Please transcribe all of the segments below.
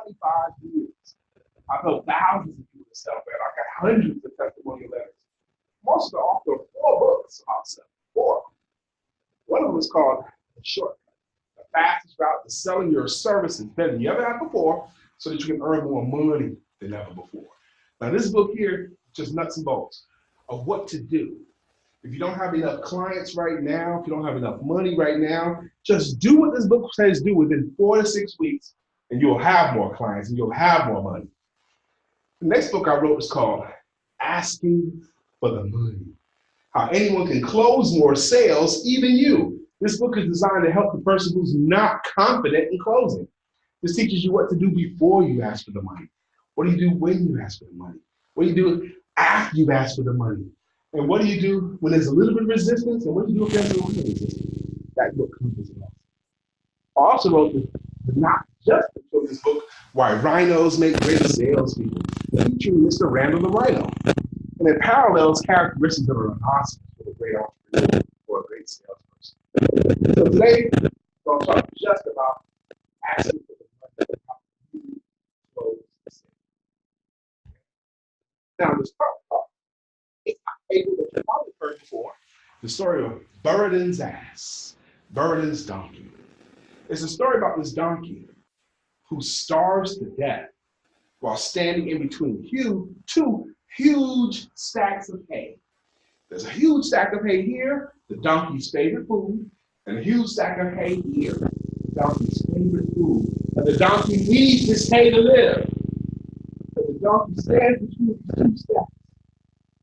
25 years. I've helped thousands of people to sell better. I got hundreds of testimonial letters. Most of the author of 4 books also. 4. One of them is called The Shortcut, the fastest route to selling your services better than you ever have before, so that you can earn more money than ever before. Now this book here, just nuts and bolts of what to do. If you don't have enough clients right now, if you don't have enough money right now, just do what this book says do within 4 to 6 weeks, and you'll have more clients and you'll have more money. The next book I wrote is called Asking for the Money. How anyone can close more sales, even you. This book is designed to help the person who's not confident in closing. This teaches you what to do before you ask for the money. What do you do when you ask for the money? What do you do after you've asked for the money? And what do you do when there's a little bit of resistance? And what do you do if there's a little bit of resistance? That book covers it all. I also wrote the not just the children's book, Why Rhinos Make Great Salespeople, featuring Mr. Randall the Rhino. And it parallels characteristics of a rhinoceros for a great entrepreneur or a great salesperson. So today, I'm going to talk just about asking for the money, how you close the sale. Now, to start off, it's a table that you've probably heard before. The story of Burden's ass, Burden's donkey. It's a story about this donkey who starves to death while standing in between two huge stacks of hay. There's a huge stack of hay here, the donkey's favorite food, and a huge stack of hay here, the donkey's favorite food. And the donkey needs his hay to live. But the donkey stands between these 2 stacks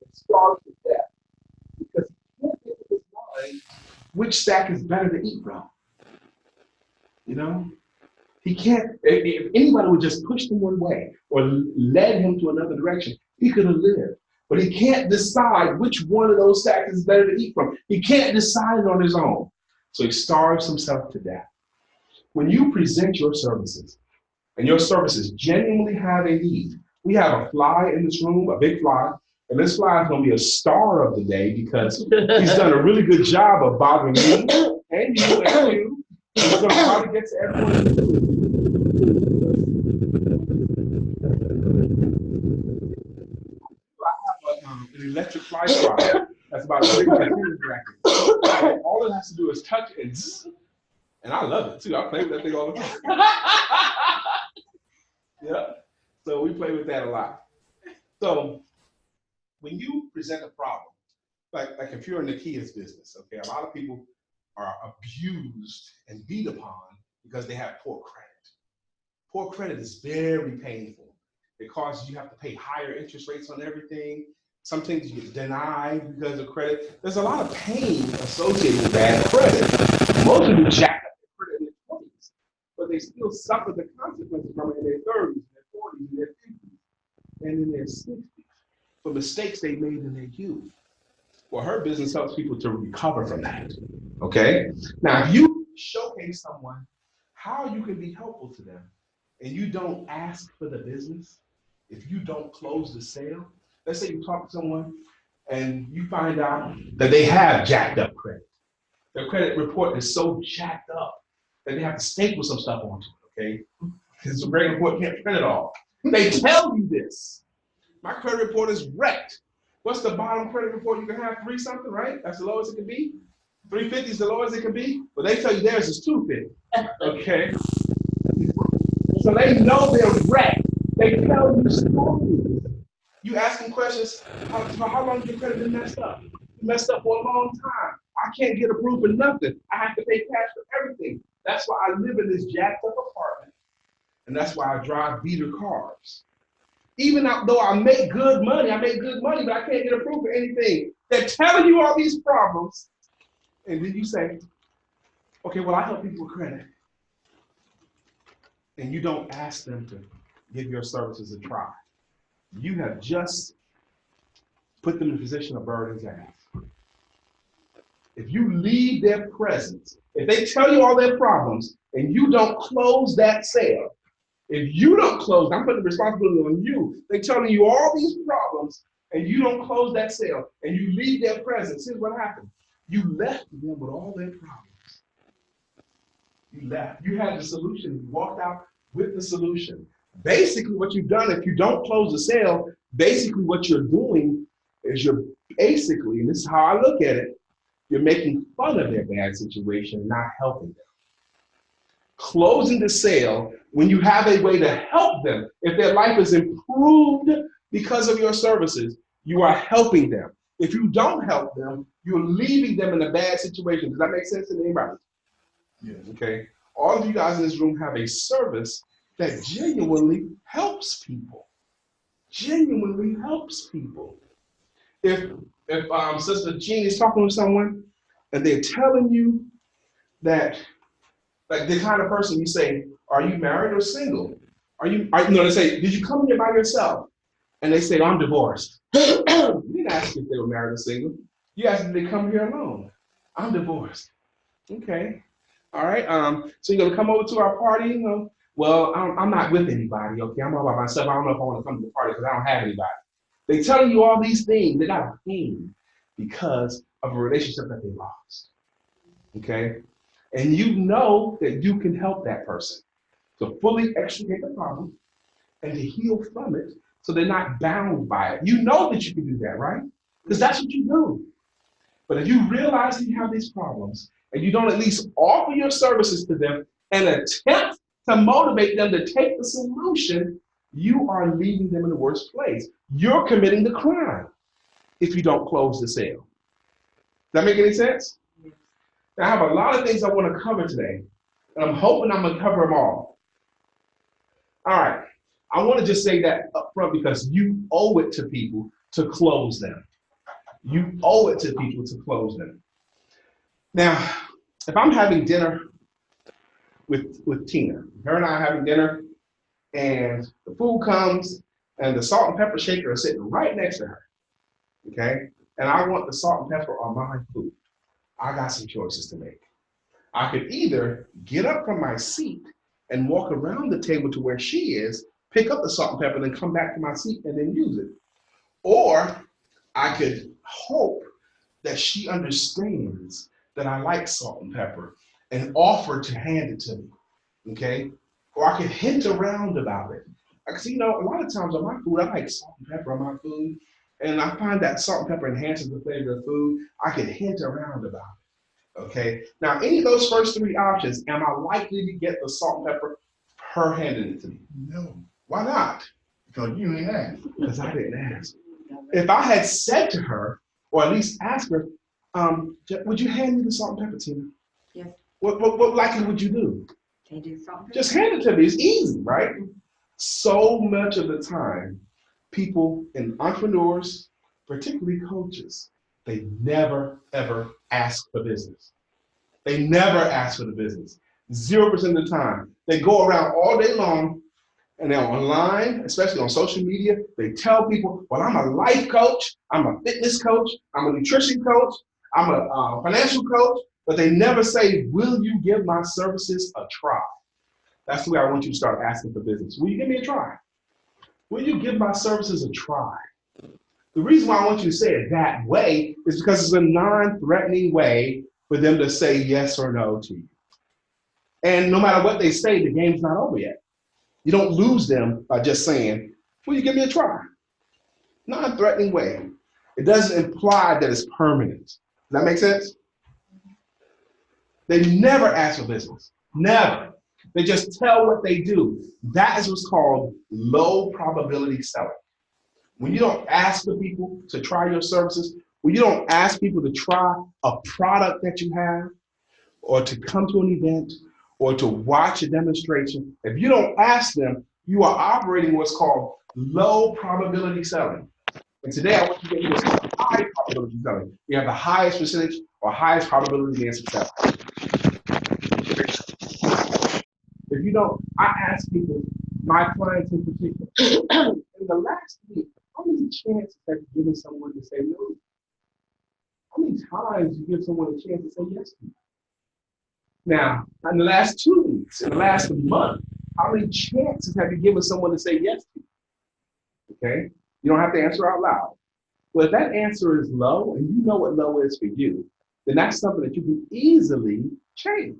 and starves to death because he can't get in his mind which stack is better to eat from. You know? He can't, if anybody would just push him one way or led him to another direction, he could have lived. But he can't decide which one of those stacks is better to eat from. He can't decide on his own. So he starves himself to death. When you present your services, and your services genuinely have a need, we have a fly in this room, a big fly, and this fly is going to be a star of the day because he's done a really good job of bothering me and you and you. He's going to try to get to everyone. An electric fly swatter that's about as big as a tennis racket. All it has to do is touch it, and I love it too. I play with that thing all the time. Yeah, so we play with that a lot. So when you present a problem, like if you're in the Kia's business, okay, a lot of people are abused and beat upon because they have poor credit. Poor credit is very painful. It causes you have to pay higher interest rates on everything. Some things you get denied because of credit. There's a lot of pain associated with bad credit. Most of them jack up their credit in their 20s, but they still suffer the consequences from it in their 30s, in their 40s, in their 50s, and in their 60s for mistakes they made in their youth. Well, her business helps people to recover from that, okay? Now, if you showcase someone how you can be helpful to them and you don't ask for the business, if you don't close the sale, let's say you talk to someone and you find out that they have jacked up credit. Their credit report is so jacked up that they have to staple some stuff onto it, okay? Because the credit report can't print it all. They tell you this. My credit report is wrecked. What's the bottom credit report you can have? 3 something, right? That's the lowest it can be. 350 is the lowest it can be. But they tell you theirs is 250, okay? So they know they're wrecked. They tell you stories. You ask them questions, how long has your credit been messed up? Messed up for a long time. I can't get approved for nothing. I have to pay cash for everything. That's why I live in this jacked up apartment. And that's why I drive beater cars. Even though I make good money, but I can't get approved for anything. They're telling you all these problems. And then you say, okay, well, I help people with credit. And you don't ask them to give your services a try. You have just put them in a position of burden's ass. If you leave their presence, if they tell you all their problems and you don't close that sale, if you don't close, I'm putting the responsibility on you. They're telling you all these problems and you don't close that sale and you leave their presence. Here's what happened. You left them with all their problems. You left. You had the solution. You walked out with the solution. Basically, what you've done, if you don't close the sale, basically what you're doing is you're basically, and this is how I look at it, you're making fun of their bad situation, not helping them. Closing the sale, when you have a way to help them, if their life is improved because of your services, you are helping them. If you don't help them, you're leaving them in a bad situation. Does that make sense to anybody? Yes. Okay. All of you guys in this room have a service that genuinely helps people. Genuinely helps people. If Sister Jean is talking to someone and they're telling you that, like the kind of person you say, are you married or single? They say, did you come here by yourself? And they say, I'm divorced. You didn't ask if they were married or single. You asked if they come here alone. I'm divorced. Okay. All right. So you're gonna come over to our party? You know, well, I'm not with anybody. Okay, I'm all by myself. I don't know if I want to come to the party because I don't have anybody. They telling you all these things. They got a pain because of a relationship that they lost. Okay, and you know that you can help that person to fully extricate the problem and to heal from it, so they're not bound by it. You know that you can do that, right? Because that's what you do. But if you realize you have these problems and you don't at least offer your services to them and attempt to motivate them to take the solution, you are leaving them in the worst place. You're committing the crime if you don't close the sale. Does that make any sense? Now, I have a lot of things I want to cover today, and I'm hoping I'm going to cover them all. All right. I want to just say that up front because you owe it to people to close them. You owe it to people to close them. Now, if I'm having dinner with Tina, her and I are having dinner, and the food comes, and the salt and pepper shaker is sitting right next to her, okay? And I want the salt and pepper on my food. I got some choices to make. I could either get up from my seat and walk around the table to where she is, pick up the salt and pepper, and then come back to my seat and then use it. Or I could hope that she understands that I like salt and pepper and offer to hand it to me, okay? Or I could hint around about it. Because, you know, a lot of times on my food, I like salt and pepper on my food, and I find that salt and pepper enhances the flavor of food. I could hint around about it, okay? Now, any of those first three options, am I likely to get the salt and pepper, her handing it to me? No. Why not? Because you didn't ask. Because I didn't ask. If I had said to her, or at least asked her, would you hand me the salt and pepper, Tina? Yes. What likely would you do? Can you do salt and pepper? Just hand it to me. It's easy, right? So much of the time, people and entrepreneurs, particularly coaches, they never, ever ask for business. They never ask for the business. 0% of the time. They go around all day long, and they're online, especially on social media. They tell people, well, I'm a life coach, I'm a fitness coach, I'm a nutrition coach, I'm a financial coach, but they never say, will you give my services a try? That's the way I want you to start asking for business. Will you give me a try? Will you give my services a try? The reason why I want you to say it that way is because it's a non-threatening way for them to say yes or no to you. And no matter what they say, the game's not over yet. You don't lose them by just saying, will you give me a try? Non-threatening way. It doesn't imply that it's permanent. Does that make sense? They never ask for business. Never. They just tell what they do. That is what's called low probability selling. When you don't ask the people to try your services, when you don't ask people to try a product that you have, or to come to an event, or to watch a demonstration, if you don't ask them, you are operating what's called low probability selling. And today I want you to get into high probability selling. You have the highest percentage or highest probability of success. If you don't, I ask people, my clients in particular, in the last week, how many chances have you given someone to say no? How many times you give someone a chance to say yes to you? Now, in the last 2 weeks, in the last month, how many chances have you given someone to say yes to you? Okay? You don't have to answer out loud. Well, if that answer is low, and you know what low is for you, then that's something that you can easily change.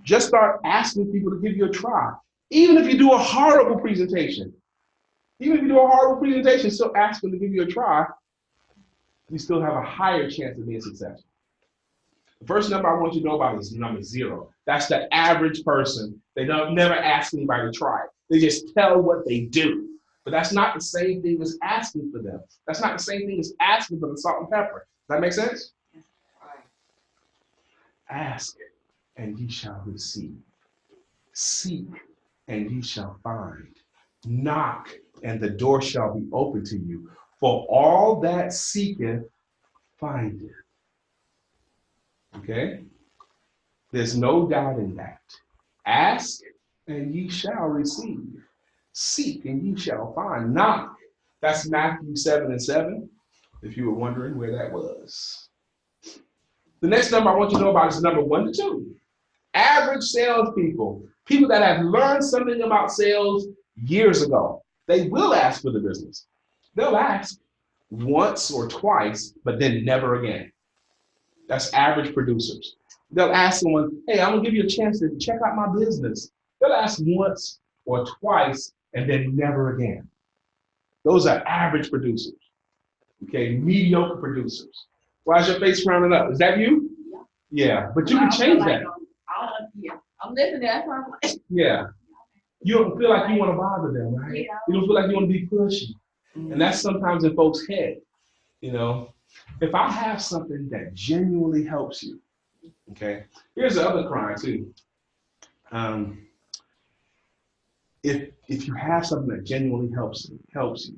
Just start asking people to give you a try. Even if you do a horrible presentation, still ask them to give you a try. You still have a higher chance of being successful. The first number I want you to know about is number 0. That's the average person. They don't never ask anybody to try it. They just tell what they do. But that's not the same thing as asking for them. That's not the same thing as asking for the salt and pepper. Does that make sense? Right. Ask, and ye shall receive. Seek, and ye shall find. Knock, and the door shall be open to you. For all that seeketh, findeth. Okay? There's no doubt in that. Ask, and ye shall receive. Seek, and ye shall find. Knock. That's Matthew 7:7, if you were wondering where that was. The next number I want you to know about is number 1 to 2. Average salespeople, people that have learned something about sales years ago, they will ask for the business. They'll ask once or twice, but then never again. That's average producers. They'll ask someone, hey, I'm gonna give you a chance to check out my business. They'll ask once or twice and then never again. Those are average producers. Okay, mediocre producers. Why is your face rounded up? Is that you? Yeah, but you can change that. I'm listening. That's what I'm like. Yeah. You don't feel like you want to bother them, right? Yeah. You don't feel like you want to be pushy. And that's sometimes in folks' head. You know, if I have something that genuinely helps you, okay, here's the other crime too. If you have something that genuinely helps you,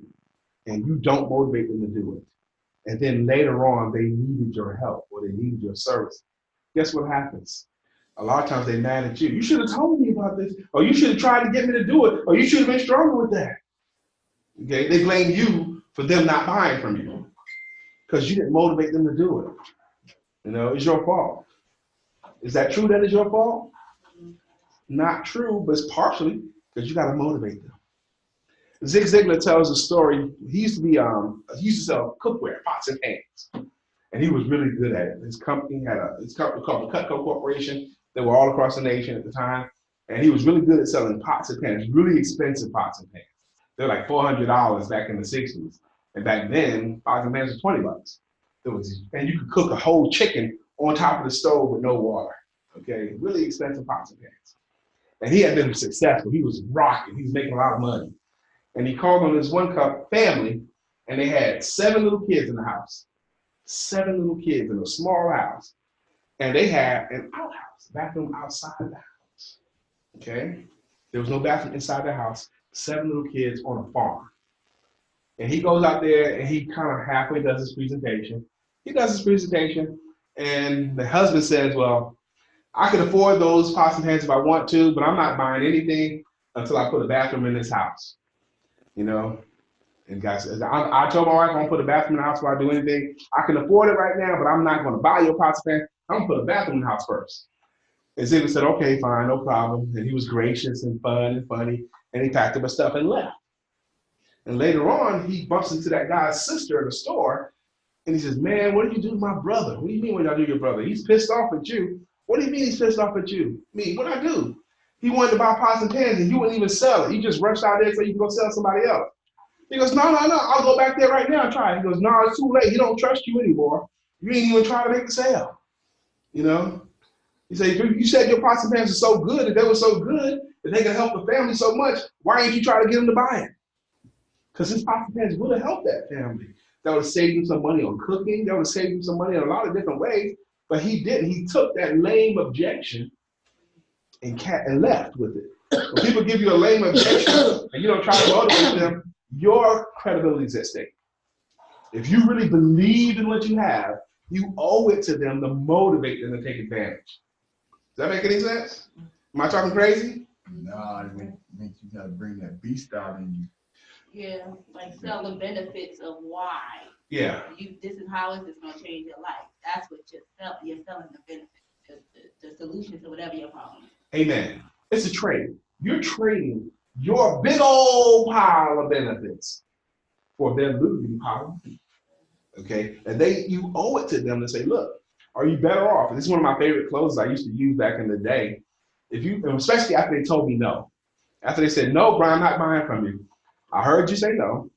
and you don't motivate them to do it, and then later on they needed your help or they needed your service, guess what happens? A lot of times they're mad at you. You should have told me about this, or you should have tried to get me to do it, or you should have been stronger with that. Okay, they blame you for them not buying from you because you didn't motivate them to do it. You know, it's your fault. Is that true that it's your fault? Not true, but it's partially because you got to motivate them. Zig Ziglar tells a story. He used to sell cookware, pots and pans, and he was really good at it. His company called the Cutco Corporation. They were all across the nation at the time, and he was really good at selling pots and pans, really expensive pots and pans. They're like $400 back in the 60s, and back then pots and pans were $20. And you could cook a whole chicken on top of the stove with no water. Okay, really expensive pots and pans. And he had been successful. He was rocking. He was making a lot of money. And he called on his one family, and they had 7 little kids in the house. 7 little kids in a small house. And they had an outhouse, bathroom outside the house. Okay? There was no bathroom inside the house. 7 little kids on a farm. And he goes out there and he kind of halfway does his presentation. And the husband says, well, I can afford those pots and pans if I want to, but I'm not buying anything until I put a bathroom in this house. You know? And guys, I told my wife I'm gonna put a bathroom in the house before I do anything. I can afford it right now, but I'm not gonna buy your pots and pans. I'm gonna put a bathroom in the house first. And Ziglar said, okay, fine, no problem. And he was gracious and fun and funny, and he packed up his stuff and left. And later on, he bumps into that guy's sister in the store, and he says, man, what did you do to my brother? What do you mean what did I do to your brother? He's pissed off at you. What do you mean he's pissed off at you? Me, what did I do? He wanted to buy pots and pans, and you wouldn't even sell it. He just rushed out there so you could go sell somebody else. He goes, no, I'll go back there right now and try it. He goes, no, it's too late. He don't trust you anymore. You ain't even try to make the sale. You know? He said, you said your pots and pans are so good, that they were so good, that they can help the family so much. Why ain't you try to get them to buy it? Because his pots and pans would have helped that family. That would have saved him some money on cooking. That would have saved him some money in a lot of different ways. But he didn't. He took that lame objection and left with it. When people give you a lame objection and you don't try to motivate them, your credibility is at stake. If you really believe in what you have, you owe it to them to motivate them to take advantage. Does that make any sense? Am I talking crazy? No, it makes you gotta bring that beast out in you. Yeah, like sell the benefits of why. Yeah. This is how is this gonna change your life. That's what you're selling. You're selling the benefits, the solution to whatever your problem is. Amen. It's a trade. You're trading your big old pile of benefits for their little pile. Okay, and you owe it to them to say, look, are you better off? And this is one of my favorite closes I used to use back in the day. Especially after they told me no. After they said, no, Brian, I'm not buying from you. I heard you say no,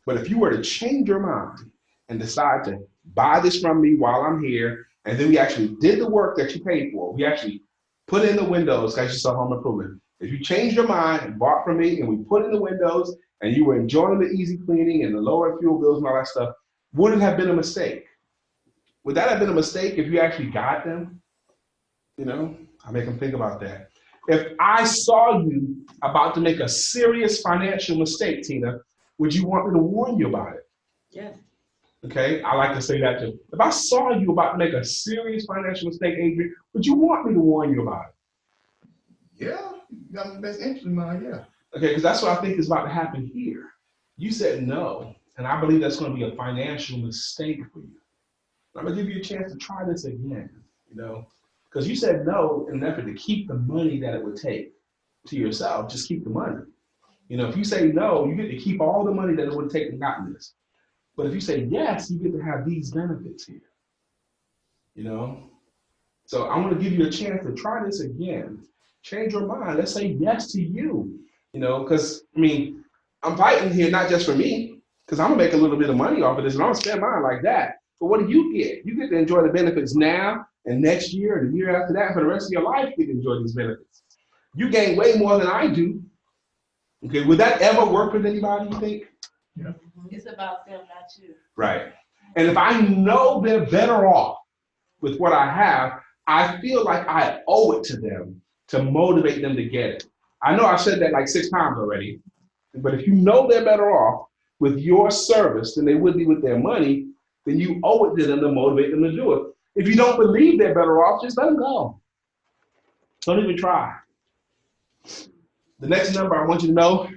but if you were to change your mind and decide to buy this from me while I'm here, and then we actually did the work that you paid for, we actually put in the windows, because you saw home improvement. If you changed your mind and bought from me and we put in the windows and you were enjoying the easy cleaning and the lower fuel bills and all that stuff, would it have been a mistake? Would that have been a mistake if you actually got them? You know, I make them think about that. If I saw you about to make a serious financial mistake, Tina, would you want me to warn you about it? Yes. Okay, I like to say that too. If I saw you about to make a serious financial mistake, Adrian, would you want me to warn you about it? Yeah, you got the best interest in mind, yeah. Okay, because that's what I think is about to happen here. You said no, and I believe that's going to be a financial mistake for you. I'm going to give you a chance to try this again, you know, because you said no in an effort to keep the money that it would take to yourself. Just keep the money. You know, if you say no, you get to keep all the money that it would take to not this. But if you say yes, you get to have these benefits here, you know. So I'm going to give you a chance to try this again. Change your mind. Let's say yes to you, you know, because, I mean, I'm fighting here not just for me, because I'm going to make a little bit of money off of this, and I'm going to spend mine like that. But what do you get? You get to enjoy the benefits now and next year and the year after that. For the rest of your life, you get to enjoy these benefits. You gain way more than I do. Okay, would that ever work with anybody, you think? Yeah. It's about them, not you. Right. And if I know they're better off with what I have, I feel like I owe it to them to motivate them to get it. I know I've said that like 6 times already, but if you know they're better off with your service than they would be with their money, then you owe it to them to motivate them to do it. If you don't believe they're better off, just let them go. Don't even try. The next number I want you to know,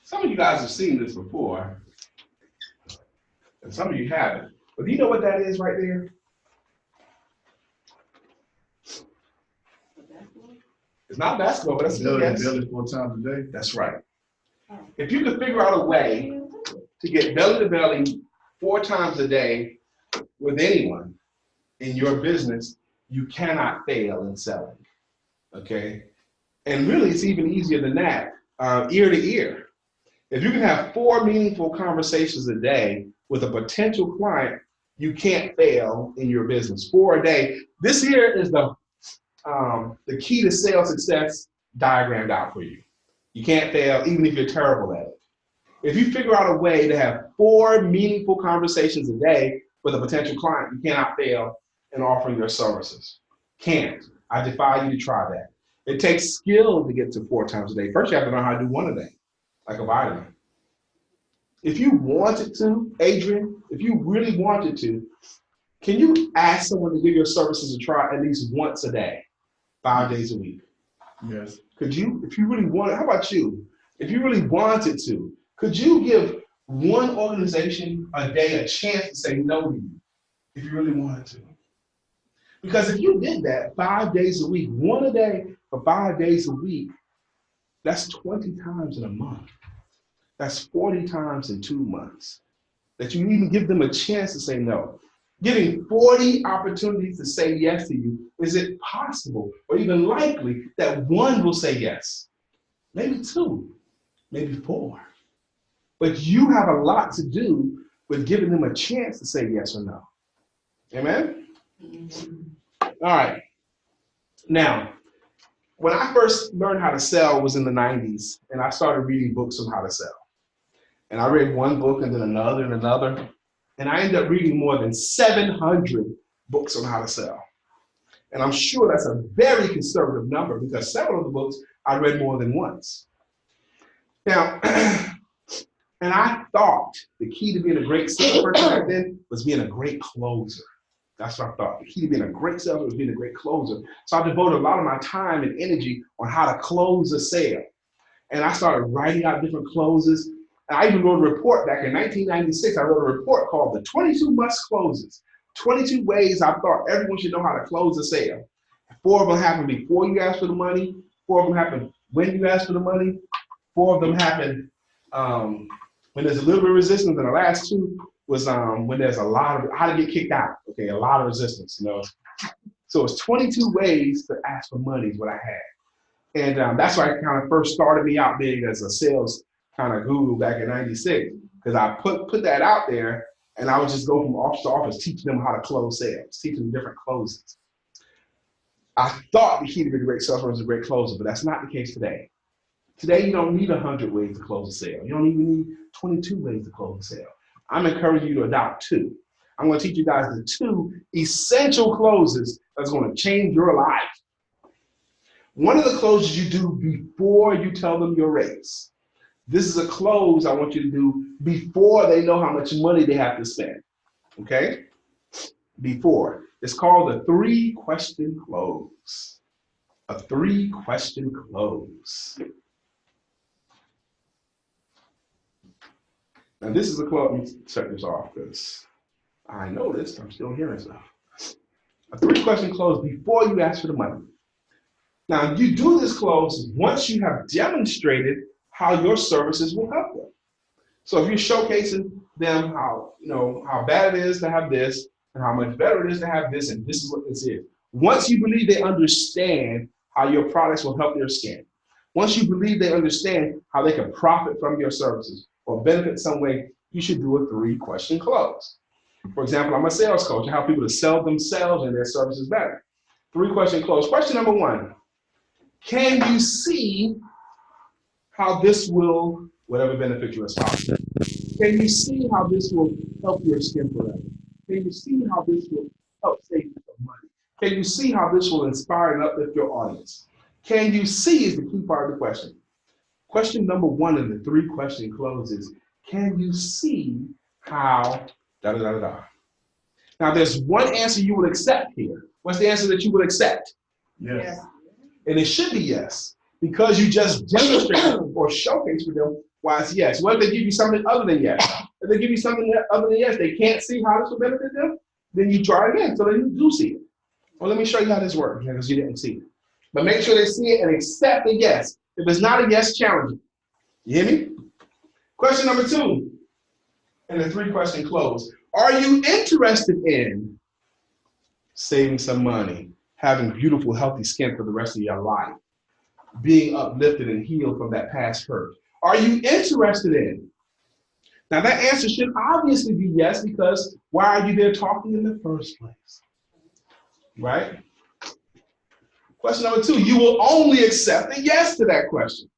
some of you guys have seen this before, and some of you haven't. But do you know what that is right there? It's not basketball, but that's a good guess. Belly 4 times a day. That's right. If you could figure out a way to get belly to belly 4 times a day with anyone in your business, you cannot fail in selling. Okay? And really, it's even easier than that, ear to ear. If you can have 4 meaningful conversations a day with a potential client, you can't fail in your business. 4 a day. This here is the key to sales success diagrammed out for you. You can't fail even if you're terrible at it. If you figure out a way to have 4 meaningful conversations a day with a potential client, you cannot fail in offering your services. Can't. I defy you to try that. It takes skill to get to 4 times a day. First, you have to know how to do 1 a day, like a vitamin. If you wanted to, Adrian, if you really wanted to, can you ask someone to give your services a try at least once a day, 5 days a week? Yes. Could you, if you really wanted, how about you? If you really wanted to, could you give 1 organization a day a chance to say no to you, if you really wanted to? Because if you did that 5 days a week, 1 a day for 5 days a week, that's 20 times in a month. That's 40 times in 2 months. That you even give them a chance to say no. Getting 40 opportunities to say yes to you, is it possible or even likely that 1 will say yes? Maybe 2, maybe 4. But you have a lot to do with giving them a chance to say yes or no. Amen? Mm-hmm. All right. Now, when I first learned how to sell was in the 90s, and I started reading books on how to sell. And I read 1 book and then another and another. And I ended up reading more than 700 books on how to sell. And I'm sure that's a very conservative number because several of the books I read more than once. Now, and I thought the key to being a great salesperson back then was being a great closer. That's what I thought. The key to being a great salesman was being a great closer. So I devoted a lot of my time and energy on how to close a sale. And I started writing out different closes. And I even wrote a report back in 1996. I wrote a report called the 22 Must Closes. 22 ways I thought everyone should know how to close a sale. 4 of them happen before you ask for the money. 4 of them happen when you ask for the money. 4 of them happen when there's a little bit of resistance. And the last 2 was when there's a lot of, how to get kicked out, okay, a lot of resistance, you know. So it's 22 ways to ask for money is what I had. And that's why it kind of first started me out big as a sales kind of guru back in 96, because I put that out there and I would just go from office to office teaching them how to close sales, teaching them different closings. I thought the key to be a great salesperson was a great closer, but that's not the case today. Today, you don't need 100 ways to close a sale. You don't even need 22 ways to close a sale. I'm encouraging you to adopt 2. I'm going to teach you guys the 2 essential closes that's going to change your life. One of the closes you do before you tell them your rates. This is a close I want you to do before they know how much money they have to spend, okay? Before. It's called a 3-question close. A 3-question close. Now this is a close, let me check this off because I noticed I'm still hearing stuff. A 3-question close before you ask for the money. Now you do this close once you have demonstrated how your services will help them. So if you're showcasing them how, you know, how bad it is to have this and how much better it is to have this, and this is what this is. Once you believe they understand how your products will help their skin, once you believe they understand how they can profit from your services or benefit some way, you should do a 3-question close. For example, I'm a sales coach. I help people to sell themselves and their services better. 3-question close. Question number 1, can you see how this will, whatever benefit you espouse, can you see how this will help your skin forever? Can you see how this will help save you some money? Can you see how this will inspire and uplift your audience? Can you see is the key part of the question. Question number 1 in the 3-question close is, can you see how da-da-da-da-da? Now there's one answer you would accept here. What's the answer that you would accept? Yes. And it should be yes, because you just demonstrated or showcased for them why it's yes. What if they give you something other than yes? If they give you something other than yes, they can't see how this will benefit them, then you try again so they do see it. Well, let me show you how this works because you didn't see it. But make sure they see it and accept the yes. If it's not a yes, challenge it. You hear me? Question number 2 in the 3-question close. Are you interested in saving some money, having beautiful, healthy skin for the rest of your life, being uplifted and healed from that past hurt? Are you interested in? Now that answer should obviously be yes, because why are you there talking in the first place? Right? Question number 2, you will only accept a yes to that question.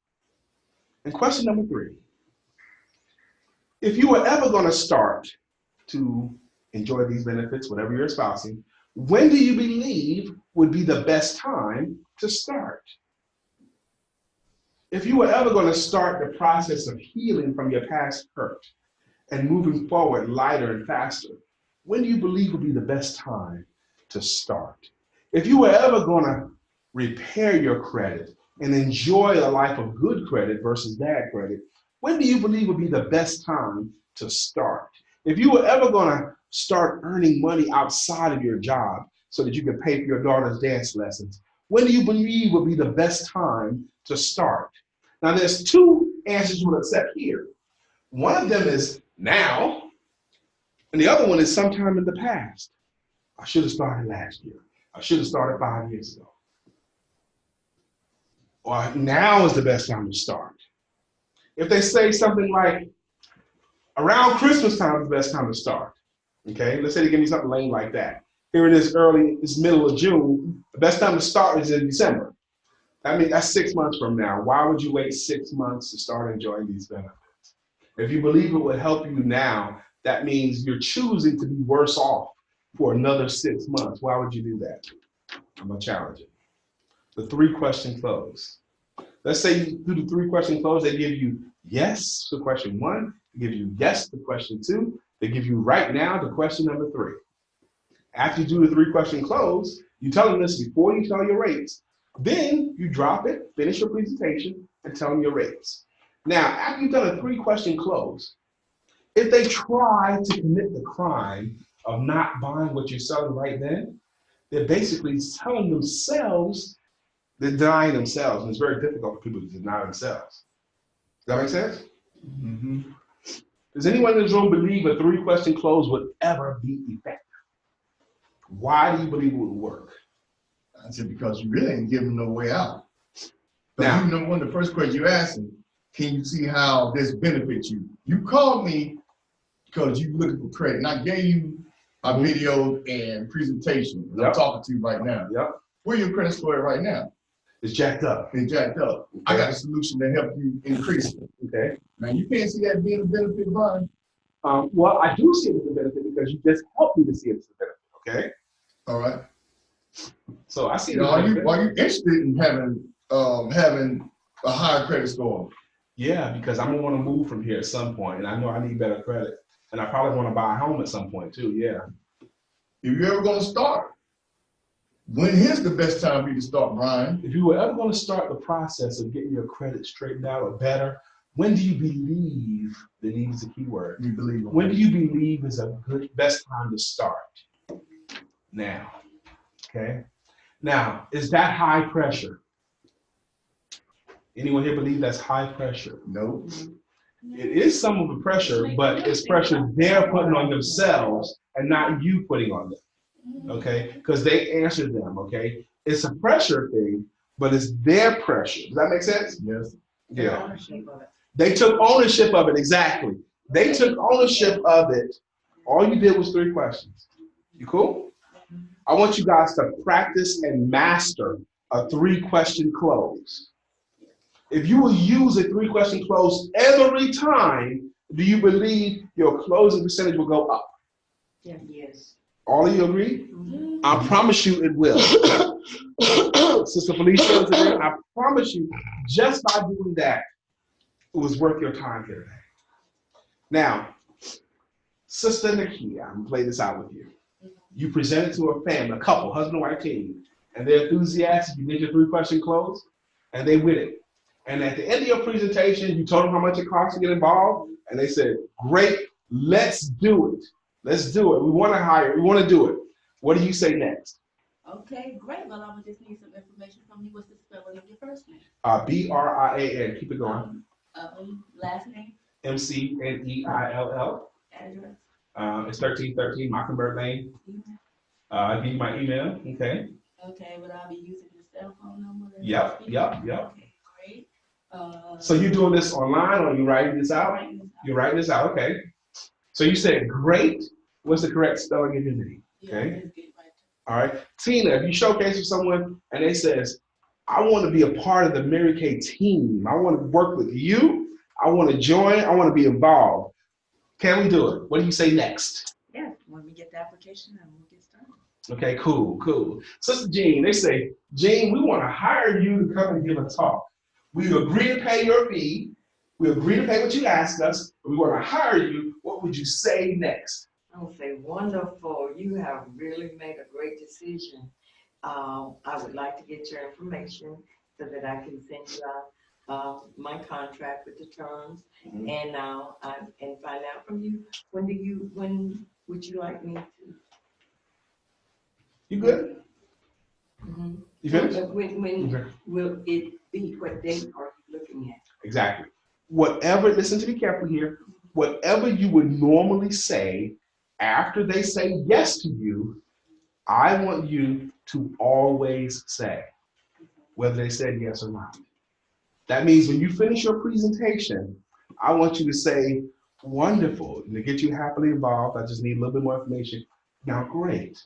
And question number 3, if you were ever going to start to enjoy these benefits, whatever you're espousing, when do you believe would be the best time to start? If you were ever going to start the process of healing from your past hurt and moving forward lighter and faster, when do you believe would be the best time to start? If you were ever going to repair your credit and enjoy a life of good credit versus bad credit, when do you believe would be the best time to start? If you were ever going to start earning money outside of your job so that you could pay for your daughter's dance lessons, when do you believe would be the best time to start? Now there's 2 answers you would accept here. One of them is now, and the other one is sometime in the past. I should have started last year. I should have started 5 years ago. Or now is the best time to start. If they say something like, around Christmas time is the best time to start, okay? Let's say they give me something lame like that. Here it is it's middle of June, the best time to start is in December. I mean, that's 6 months from now. Why would you wait 6 months to start enjoying these benefits? If you believe it would help you now, that means you're choosing to be worse off for another 6 months. Why would you do that? I'm gonna challenge it. The 3-question close. Let's say you do the 3-question close, they give you yes to question 1, they give you yes to question 2, they give you right now to question number 3. After you do the 3-question close, you tell them this before you tell your rates, then you drop it, finish your presentation, and tell them your rates. Now, after you've done a 3-question close, if they try to commit the crime of not buying what you're selling right then, they're basically telling themselves, they're denying themselves, and it's very difficult for people to deny themselves. Does that make sense? Mm-hmm. Does anyone in this room believe a 3-question close would ever be effective? Why do you believe it would work? I said, because you really ain't giving no way out. Now, You know, one of the first questions you asked me, can you see how this benefits you? You called me because you looking for credit, and I gave you a video and presentation. I'm talking to you right now. Yep. Where your credit score at right now? It's jacked up. It's jacked up. Okay. I got a solution to help you increase it. Okay. Now, you can't see that being a benefit, Brian. Well, I do see it as a benefit because you just helped me to see it as a benefit. Okay. All right. So I see. You know, are you interested in having a higher credit score? Yeah, because I'm gonna want to move from here at some point, and I know I need better credit, and I probably want to buy a home at some point too. Yeah. If you're ever gonna start, when is the best time for you to start, Brian? If you were ever going to start the process of getting your credit straightened out or better, when do you believe, believe is a key word, You believe when do you believe is a good, best time to start? Now, okay? Now, is that high pressure? Anyone here believe that's high pressure? No. It is some of the pressure, but it's pressure they're putting on themselves and not you putting on them. Okay, because they answered them. Okay, it's a pressure thing, but it's their pressure. Does that make sense? Yes. Yeah. They took ownership of it. Exactly. They took ownership of it. All you did was 3 questions. You cool? I want you guys to practice and master a 3-question close. If you will use a 3-question close every time, do you believe your closing percentage will go up? Yes. All of you agree? I promise you it will. Sister Felicia, I promise you, just by doing that, it was worth your time here today. Now, Sister Nakia, I'm gonna play this out with you. You presented to a family, a couple, husband and wife team, and they're enthusiastic. You did your 3-question close, and they with it. And at the end of your presentation, you told them how much it costs to get involved, and they said, great, let's do it. Let's do it. We want to hire, we want to do it. What do you say next? Okay, great. Well, I would just need some information from you. What's the spelling of your first name? B-R-I-A-N. Keep it going. Last name? M-C-N-E-I-L-L. Address? It's 1313 Mockingbird Lane. Email? I'll give you my email. Okay. Okay, would I be using your cell phone number? Yep. Okay, great. So you're doing this online or you writing this out? You're writing this out, okay. So you said great. What's the correct spelling of your name? Okay. All right. Tina, if you showcase for someone and they says, I want to be a part of the Mary Kay team. I want to work with you. I want to join. I want to be involved. Can we do it? What do you say next? Yeah, when we get the application and we'll get started. Okay, cool. Sister Jean, they say, Jean, we want to hire you to come and give a talk. We agree to pay your fee. We agree to pay what you asked us. We want to hire you. What would you say next? I would say, wonderful. You have really made a great decision. I would like to get your information so that I can send you out my contract with the terms, and find out from you when would you like me to? You good? You finished? When will it be? What date are you looking at? Exactly. Whatever, listen to me carefully here, whatever you would normally say after they say yes to you, I want you to always say, whether they said yes or not. That means when you finish your presentation, I want you to say, wonderful, and to get you happily involved, I just need a little bit more information. Now, great.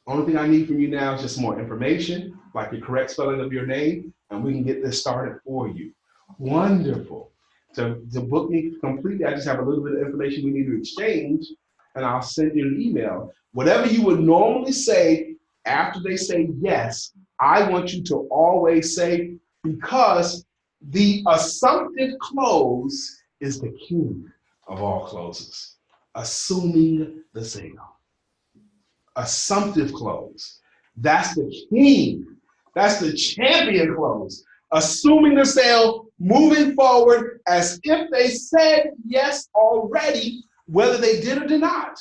Only thing I need from you now is just more information, like the correct spelling of your name, and we can get this started for you. Wonderful. To book me completely, I just have a little bit of information we need to exchange, and I'll send you an email. Whatever you would normally say after they say yes, I want you to always say, because the assumptive close is the king of all closes, assuming the sale. Assumptive close. That's the king. That's the champion close. Assuming the sale, moving forward as if they said yes already, whether they did or did not.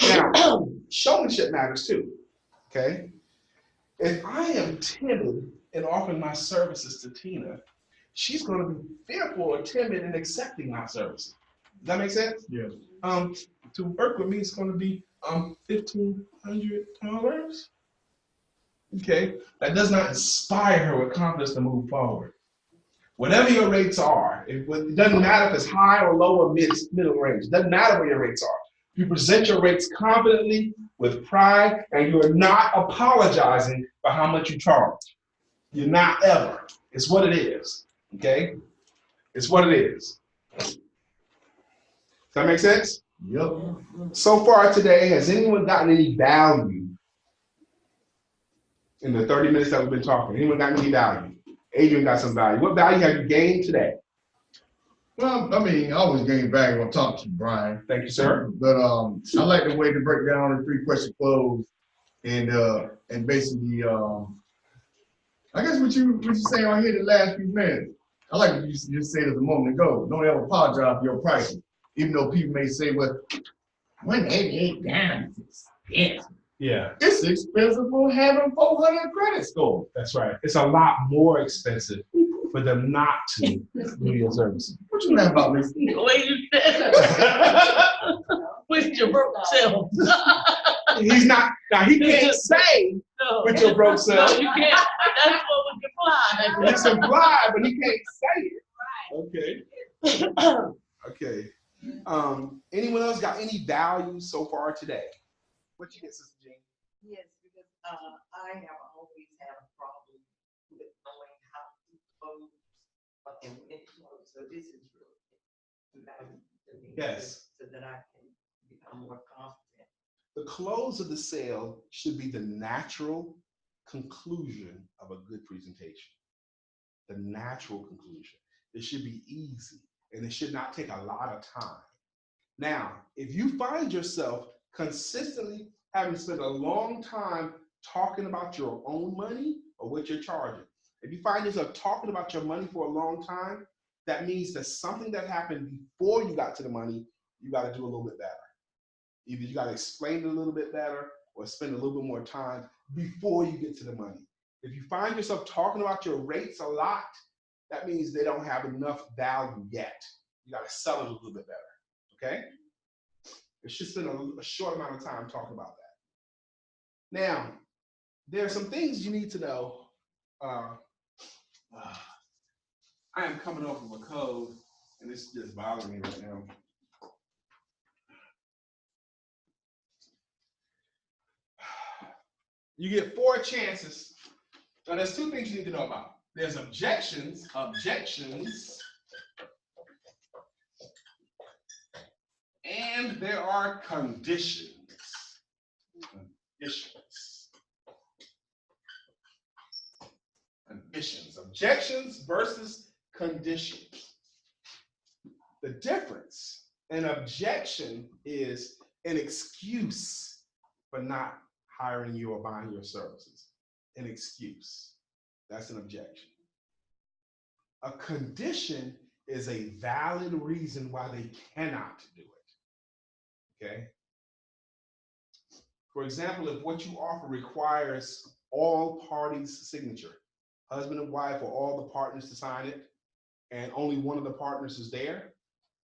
Now, showmanship matters too, okay? If I am timid in offering my services to Tina, she's going to be fearful or timid in accepting my services. Does that make sense? Yes. To work with me, it's going to be $1,500. Okay, that does not inspire her with confidence to move forward. Whatever your rates are, it doesn't matter if it's high or low or middle range. It doesn't matter what your rates are. You present your rates confidently with pride, and you are not apologizing for how much you charge. You're not ever. It's what it is. Okay, it's what it is. Does that make sense? Yep. So far today, has anyone gotten any value in the 30 minutes that we've been talking? Anyone got any value? Adrian got some value. What value have you gained today? Well, I mean, I always gain value when I talk to you, Brian. Thank you, sir. But I like the way to break down the 3-question close and basically I guess what you saying right here the last few minutes. I like what you just said a moment ago. Don't ever apologize for your prices. Even though people may say, well, $188 is expensive. Yeah, It's expensive for having 400 credit score. that's right. It's a lot more expensive for them not to do your services. What you mad about, Miss? The way you said it. With your broke self. He's not, now he can't say No. with your broke No, self. you can't. That's what was implied. It's implied, but he can't say it. Okay. Okay. Anyone else got any value so far today? What you get, Sister Jean? Yes, because I have always had a problem with knowing how to close and when to close. So this is really valuable to me. Yes. So that I can become more confident. The close of the sale should be the natural conclusion of a good presentation. The natural conclusion. It should be easy and it should not take a lot of time. Now, if you find yourself consistently having spent a long time talking about your own money or what you're charging, if you find yourself talking about your money for a long time, that means that something that happened before you got to the money, you got to do a little bit better. Either you got to explain it a little bit better or spend a little bit more time before you get to the money. If you find yourself talking about your rates a lot, that means they don't have enough value yet. You got to sell it a little bit better, okay? It should spend a short amount of time talking about that. Now, there are some things you need to know. I am coming off of a cold, and it's just bothering me right now. You get 4 chances. Now, there's 2 things you need to know about. There's objections, and there are conditions. Conditions. Objections versus conditions. The difference, an objection is an excuse for not hiring you or buying your services. An excuse. That's an objection. A condition is a valid reason why they cannot do it. Okay? For example, if what you offer requires all parties' signature, husband and wife or all the partners to sign it, and only one of the partners is there,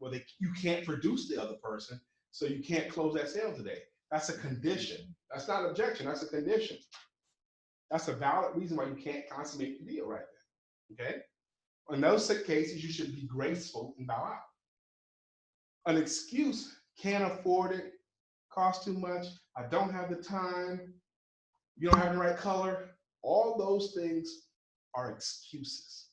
well, you can't produce the other person, so you can't close that sale today. That's a condition. That's not an objection, that's a condition. That's a valid reason why you can't consummate the deal right then, okay? In those cases, you should be graceful and bow out. An excuse, can't afford it, costs too much, I don't have the time, you don't have the right color, all those things are excuses.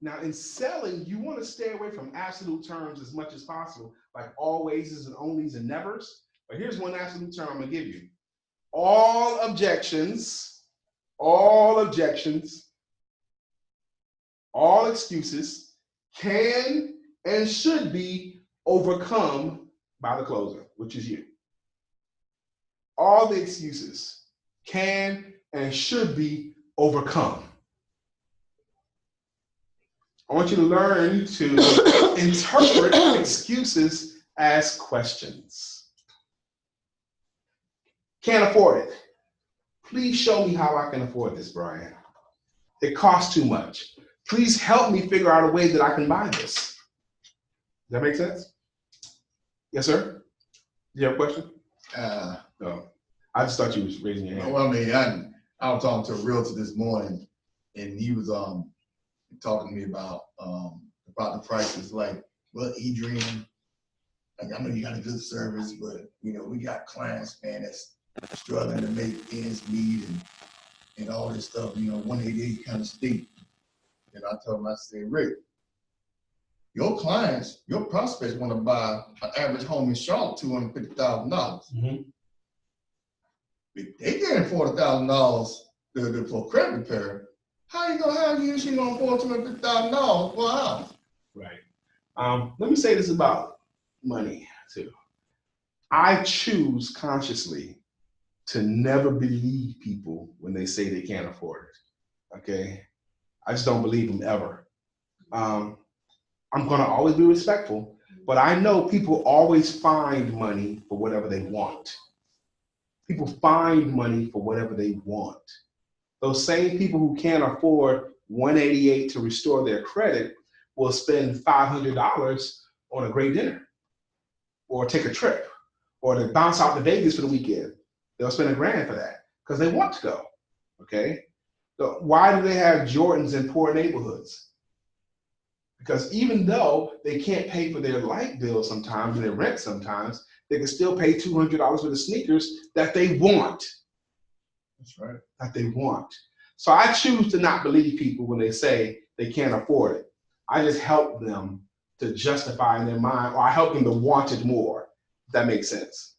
Now in selling, you want to stay away from absolute terms as much as possible, like alwayses and onlys and nevers. But here's one absolute term I'm gonna give you. All objections, all excuses can and should be overcome by the closer, which is you. All the excuses can and should be overcome. I want you to learn to interpret excuses as questions. Can't afford it. Please show me how I can afford this, Brian. It costs too much. Please help me figure out a way that I can buy this. Does that make sense? Yes, sir. You have a question? No. I just thought you was raising your hand. Well, I mean, I was talking to a realtor this morning, and he was talking to me about the prices. Like, well, Adrian, like, I know you got a good service, but you know, we got clients, man, that's struggling to make ends meet and all this stuff. You know, 188 kind of steep. And I told him, I said, Rick, your clients, your prospects want to buy an average home in Charlotte, $250,000. Mm-hmm. If they getting $40,000 for credit repair, how you gonna have you gonna afford $250,000 for a house? Right. Let me say this about money too. I choose consciously to never believe people when they say they can't afford it. Okay, I just don't believe them ever. I'm gonna always be respectful, but I know people always find money for whatever they want. People find money for whatever they want. Those same people who can't afford 188 to restore their credit will spend $500 on a great dinner, or take a trip, or to bounce out to Vegas for the weekend. They'll spend $1,000 for that because they want to go. Okay, so why do they have Jordans in poor neighborhoods? Because even though they can't pay for their light bill sometimes and their rent sometimes, they can still pay $200 for the sneakers that they want. That's right. That they want. So I choose to not believe people when they say they can't afford it. I just help them to justify in their mind, or I help them to want it more, if that makes sense.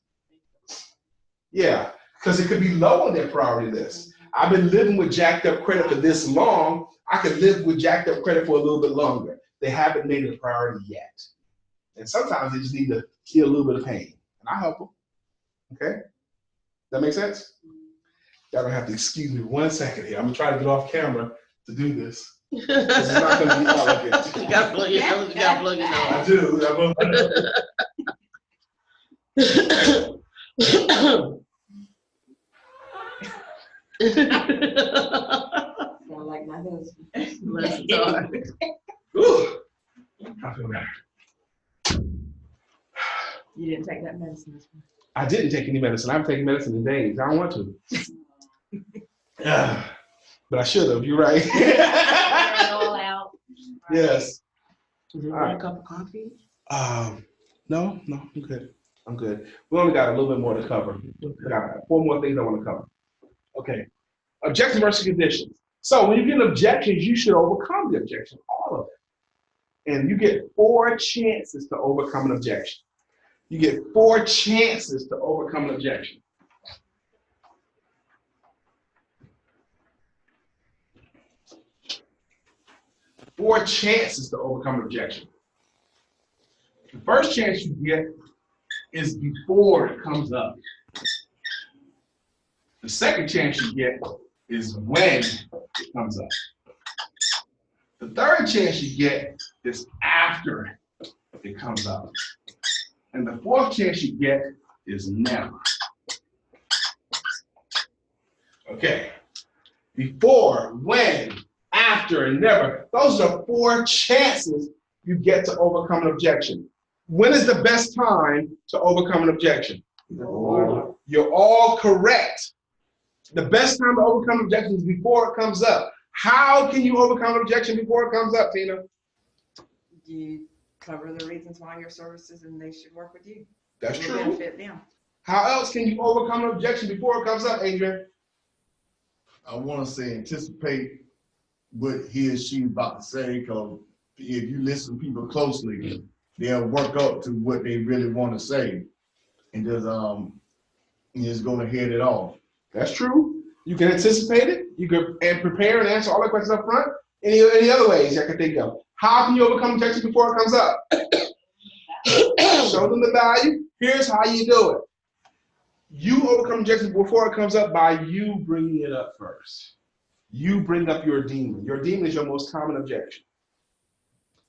Yeah, because it could be low on their priority list. I've been living with jacked up credit for this long. I could live with jacked up credit for a little bit longer. They haven't made it a priority yet. And sometimes they just need to feel a little bit of pain. And I help them. Okay? That make sense? Y'all gonna have to excuse me 1 second here. I'm gonna try to get off camera to do this. This is not gonna be elegant. You gotta plug your nose, you gotta plug your nose. I Sound like my husband. Bless his heart. Ooh, I feel better. You didn't take that medicine this morning. I didn't take any medicine. I haven't taken medicine in days. I don't want to. But I should have. You're right. It all out. Yes. Is it All right. a cup of coffee? No, I'm good. I'm good. We only got a little bit more to cover. We got 4 more things I want to cover. Okay. Objection versus conditions. So when you get objections, you should overcome the objection, all of it. And you get 4 chances to overcome an objection. You get 4 chances to overcome an objection. Four chances to overcome an objection. The first chance you get is before it comes up. The second chance you get is when it comes up. The third chance you get is after it comes up. And the 4th chance you get is never. Okay. Before, when, after, and never. Those are 4 chances you get to overcome an objection. When is the best time to overcome an objection? You're all correct. The best time to overcome objection is before it comes up. How can you overcome an objection before it comes up, Tina? You cover the reasons why your services and they should work with you. That's It true. will benefit them. How else can you overcome an objection before it comes up, Adrian? I want to say anticipate what he or she about to say, because if you listen to people closely, they'll work up to what they really want to say, and just go and head it off. That's true. You can anticipate it. You can prepare and answer all the questions up front. Any other ways I can think of? How can you overcome objection before it comes up? Show them the value. Here's how you do it. You overcome objection before it comes up by you bringing it up first. You bring up your demon. Your demon is your most common objection.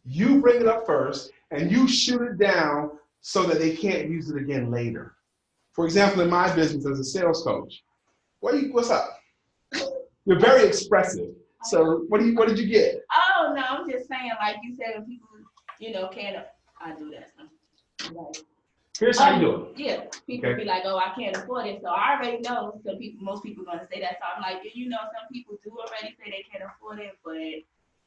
You bring it up first, and you shoot it down so that they can't use it again later. For example, in my business as a sales coach, what's up? You're very expressive. So what did you get? Oh, no, I'm just saying, like you said, when people, can't, I do that. Like, Here's how you do it. Yeah, people Okay. be like, oh, I can't afford it. So I already know most people gonna say that. So I'm like, you know, some people do already say they can't afford it, but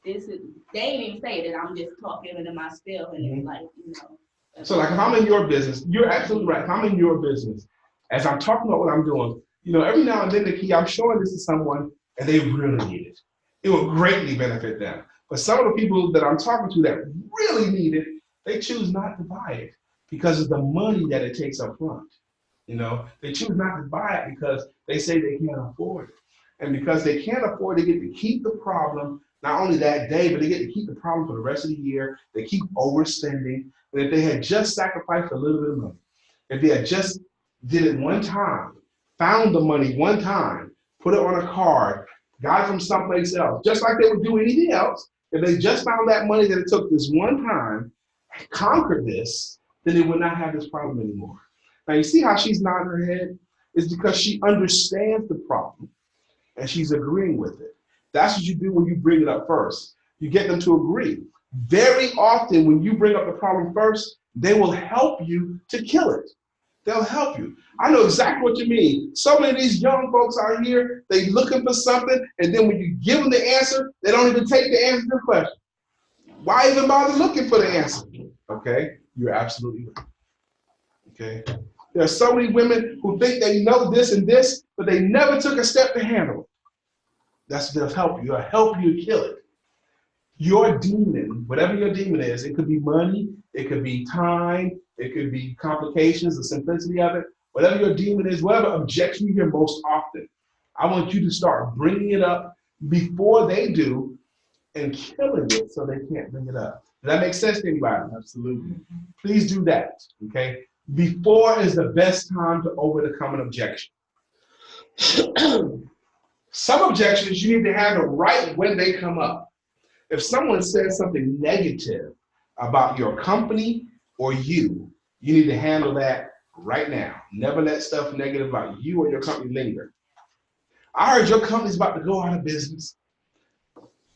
they ain't even say it. I'm just talking into my spiel, and it's like, you know. So like if I'm in your business, you're absolutely right. If I'm in your business, as I'm talking about what I'm doing, you know, every now and then, Nikki, I'm showing this to someone and they really need it. It will greatly benefit them. But some of the people that I'm talking to that really need it, they choose not to buy it because of the money that it takes up front. You know, they choose not to buy it because they say they can't afford it. And because they can't afford it, they get to keep the problem, not only that day, but they get to keep the problem for the rest of the year. They keep overspending. And if they had just sacrificed a little bit of money, if they had just did it one time, found the money one time, put it on a card, got it from someplace else, just like they would do anything else, if they just found that money that it took this one time, conquered this, then they would not have this problem anymore. Now you see how she's nodding her head? It's because she understands the problem and she's agreeing with it. That's what you do when you bring it up first. You get them to agree. Very often when you bring up the problem first, they will help you to kill it. They'll help you. I know exactly what you mean. So many of these young folks out here, they looking for something, and then when you give them the answer, they don't even take the answer to the question. Why even bother looking for the answer? Okay, you're absolutely right. Okay, there are so many women who think they know this and this, but they never took a step to handle it. That's what they'll help you. They'll help you kill it. Your demon, whatever your demon is, it could be money, it could be time, it could be complications, the simplicity of it. Whatever your demon is, whatever objection you hear most often, I want you to start bringing it up before they do and killing it so they can't bring it up. Does that make sense to anybody? Absolutely. Please do that, okay? Before is the best time to overcome an objection. Some objections you need to handle right when they come up. If someone says something negative about your company or you need to handle that right now. Never let stuff negative about you or your company linger. I heard your company's about to go out of business.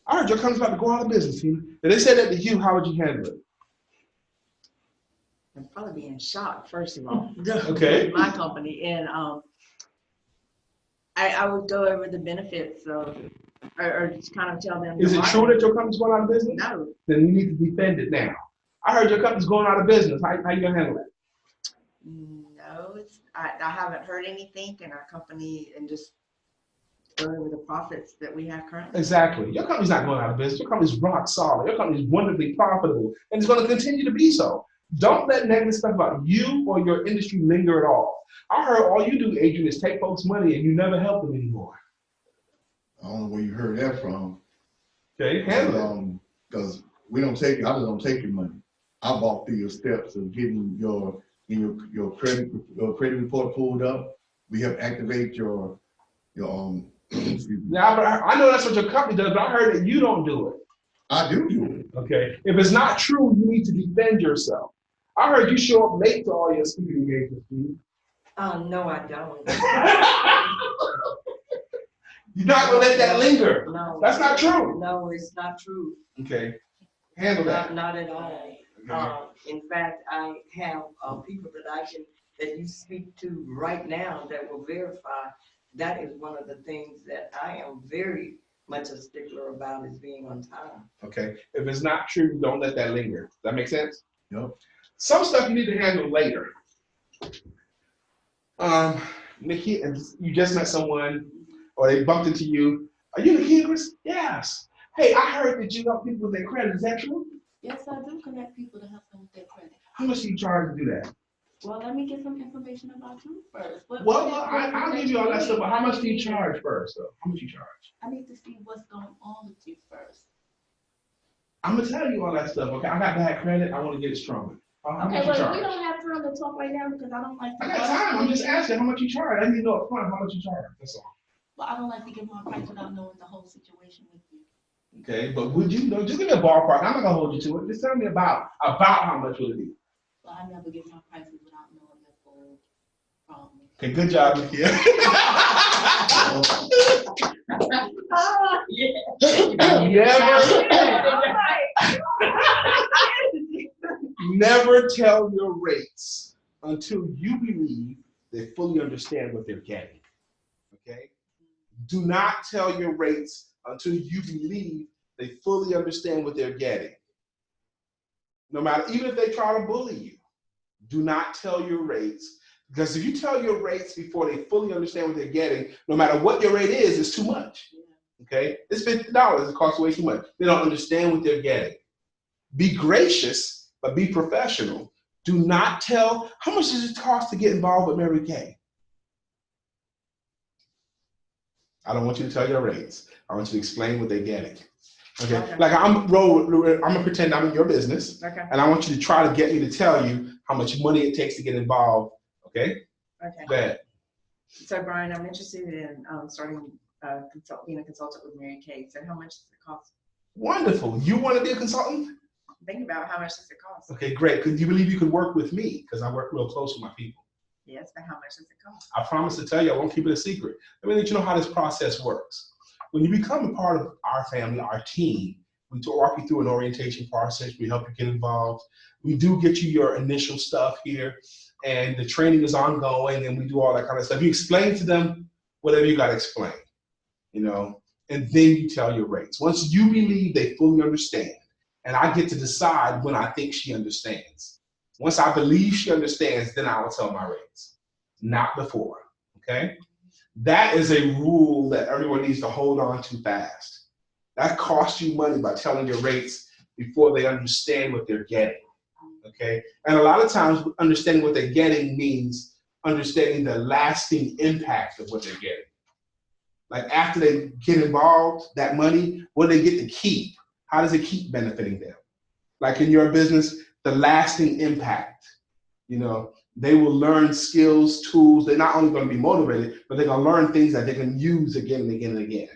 I heard your company's about to go out of business, Tina. If they said that to you, how would you handle it? I'd probably be in shock, first of all. Okay. My company. And I would go over the benefits of, or just kind of tell them. Is it true that your company's going out of business? No. Then you need to defend it now. I heard your company's going out of business. How you gonna handle that? No, I haven't heard anything in our company, and just go over the profits that we have currently. Exactly. Your company's not going out of business. Your company's rock solid. Your company's wonderfully profitable, and it's going to continue to be so. Don't let negative stuff about you or your industry linger at all. I heard all you do, Adrian, is take folks' money and you never help them anymore. I don't know where you heard that from. Okay, handle it. Because we don't take it. I just don't take your money. I walk through your steps of getting your credit report pulled up. We have activated your excuse me. Now, but I know that's what your company does, but I heard that you don't do it. I do it. Okay, if it's not true, you need to defend yourself. I heard you show up late to all your speaking engagements, Steve. No, I don't. You're not gonna let that linger. No. That's not true. No, it's not true. Okay, handle that. Not at all. Okay. In fact, I have people that you speak to right now that will verify. That is one of the things that I am very much a stickler about, is being on time. Okay, if it's not true, don't let that linger. Does that make sense? Yep. Some stuff you need to handle later. Nikki, you just met someone, or they bumped into you. Are you Nikki, Chris? Yes. Hey, I heard that you help people with their credit. Is that true? Yes, I do connect people to help them with their credit. How much do you charge to do that? Well, let me get some information about you first. I'll give you all that stuff, but how much do you charge first, though? How much do you charge? I need to see what's going on with you first. I'm gonna tell you all that stuff. Okay, I got bad credit. I want to get it stronger. How much Okay, you well, charge? we don't have time to talk right now because I don't like to. I got time. I'm just asking how much you charge. I need to know up front how much you charge. That's all. Well, I don't like to give my price without knowing the whole situation with you. Okay, but would you know? Just give me a ballpark. I'm not gonna hold you to it. Just tell me about how much will it be. Well, I never give my prices without knowing the full problem. Okay, good job, Nikia. Never tell your rates until you believe they fully understand what they're getting. Okay? Do not tell your rates until you believe they fully understand what they're getting. No matter, even if they try to bully you, do not tell your rates, because if you tell your rates before they fully understand what they're getting, no matter what your rate is, it's too much. Okay? It's $50, it costs way too much. They don't understand what they're getting. Be gracious, but be professional. Do not tell, how much does it cost to get involved with Mary Kay? I don't want you to tell your rates. I want you to explain what they're getting. Okay? Like I'm gonna pretend I'm in your business, and I want you to try to get me to tell you how much money it takes to get involved. Okay? Okay. Go ahead. So Brian, I'm interested in starting being a consultant with Mary Kay. So how much does it cost? Wonderful. You want to be a consultant? Think about how much does it cost? Okay, great. Could you believe you could work with me? Because I work real close with my people. Yes, but how much does it cost? I promise to tell you, I won't keep it a secret. Let me let you know how this process works. When you become a part of our family, our team, we walk you through an orientation process. We help you get involved. We do get you your initial stuff here, and the training is ongoing, and we do all that kind of stuff. You explain to them whatever you got to explain, you know, and then you tell your rates. Once you believe they fully understand, and I get to decide when I think she understands. Once I believe she understands, then I will tell my rates, not before, okay? That is a rule that everyone needs to hold on to fast. That costs you money by telling your rates before they understand what they're getting, okay? And a lot of times understanding what they're getting means understanding the lasting impact of what they're getting. Like after they get involved, that money, what do they get to keep? How does it keep benefiting them? Like in your business, the lasting impact, you know, they will learn skills, tools. They're not only going to be motivated, but they're going to learn things that they can use again and again and again.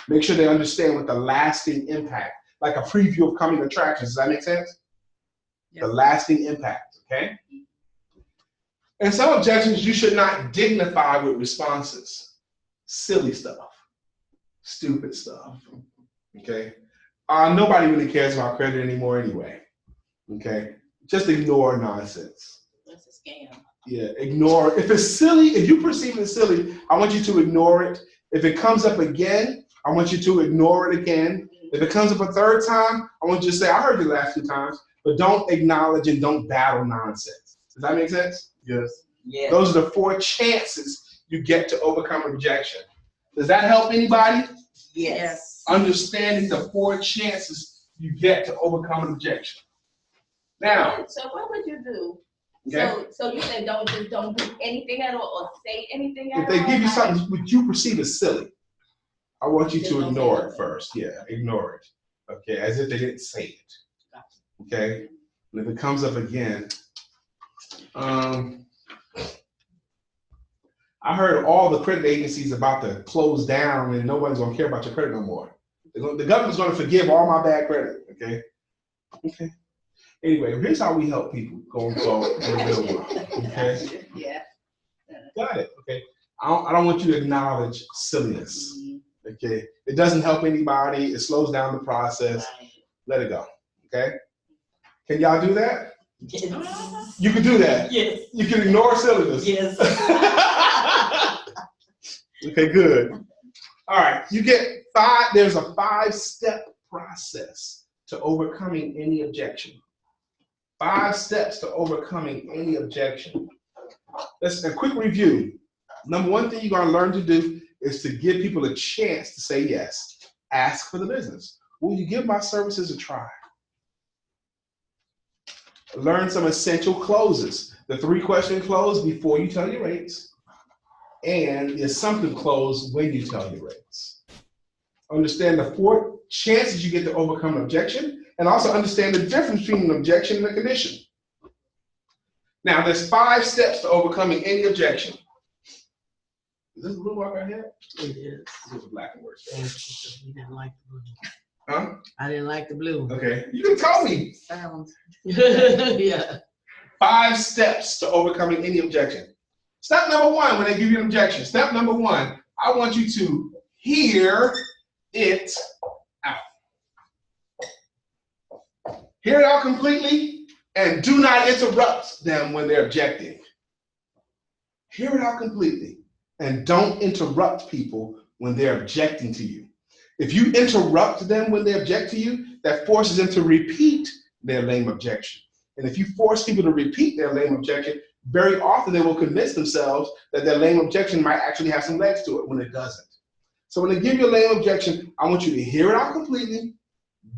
Make sure they understand what the lasting impact, like a preview of coming attractions. Does that make sense? Yep. The lasting impact, okay? And some objections you should not dignify with responses. Silly stuff, stupid stuff, okay? Nobody really cares about credit anymore anyway, okay? Just ignore nonsense. That's a scam. Yeah, ignore. If it's silly, if you perceive it as silly, I want you to ignore it. If it comes up again, I want you to ignore it again. If it comes up a third time, I want you to say, I heard you the last 2 times, but don't acknowledge and don't battle nonsense. Does that make sense? Yes. Yes. Those are the 4 chances you get to overcome rejection. Does that help anybody? Yes. Understanding the 4 chances you get to overcome an objection. Now, so what would you do? okay. So you said don't do anything at all or say anything at all? If they give you something which you perceive as silly, I want you to ignore it first. Yeah, ignore it. Okay, as if they didn't say it. Okay, and if it comes up again, I heard all the credit agencies about to close down and nobody's gonna care about your credit no more. The government's gonna forgive all my bad credit. Okay. Okay. Anyway, here's how we help people going forward in the real world. Okay. Yeah. Got it. Okay. I don't want you to acknowledge silliness. Okay. It doesn't help anybody. It slows down the process. Let it go. Okay. Can y'all do that? Yes. You can do that. Yes. You can ignore silliness. Yes. Okay, good. All right. You get 5. There's a 5-step process to overcoming any objection. 5 steps to overcoming any objection. Let's a quick review. Number 1 thing you're going to learn to do is to give people a chance to say yes. Ask for the business. Will you give my services a try? Learn some essential closes. The 3-question close before you tell your rates, and the assumptive close when you tell your rates. Understand the 4 chances you get to overcome an objection, and also understand the difference between an objection and a condition. Now, there's 5 steps to overcoming any objection. Is this blue mark right here? It is. This is black and white. You didn't like the blue. Huh? I didn't like the blue. Okay. You can tell me. Sounds. Yeah. 5 steps to overcoming any objection. Step number 1, when they give you an objection. Step number 1, I want you to hear it out. Hear it out completely and do not interrupt them when they're objecting. Hear it out completely. And don't interrupt people when they're objecting to you. If you interrupt them when they object to you, that forces them to repeat their lame objection. And if you force people to repeat their lame objection, very often they will convince themselves that their lame objection might actually have some legs to it when it doesn't. So when they give you a lame objection, I want you to hear it out completely.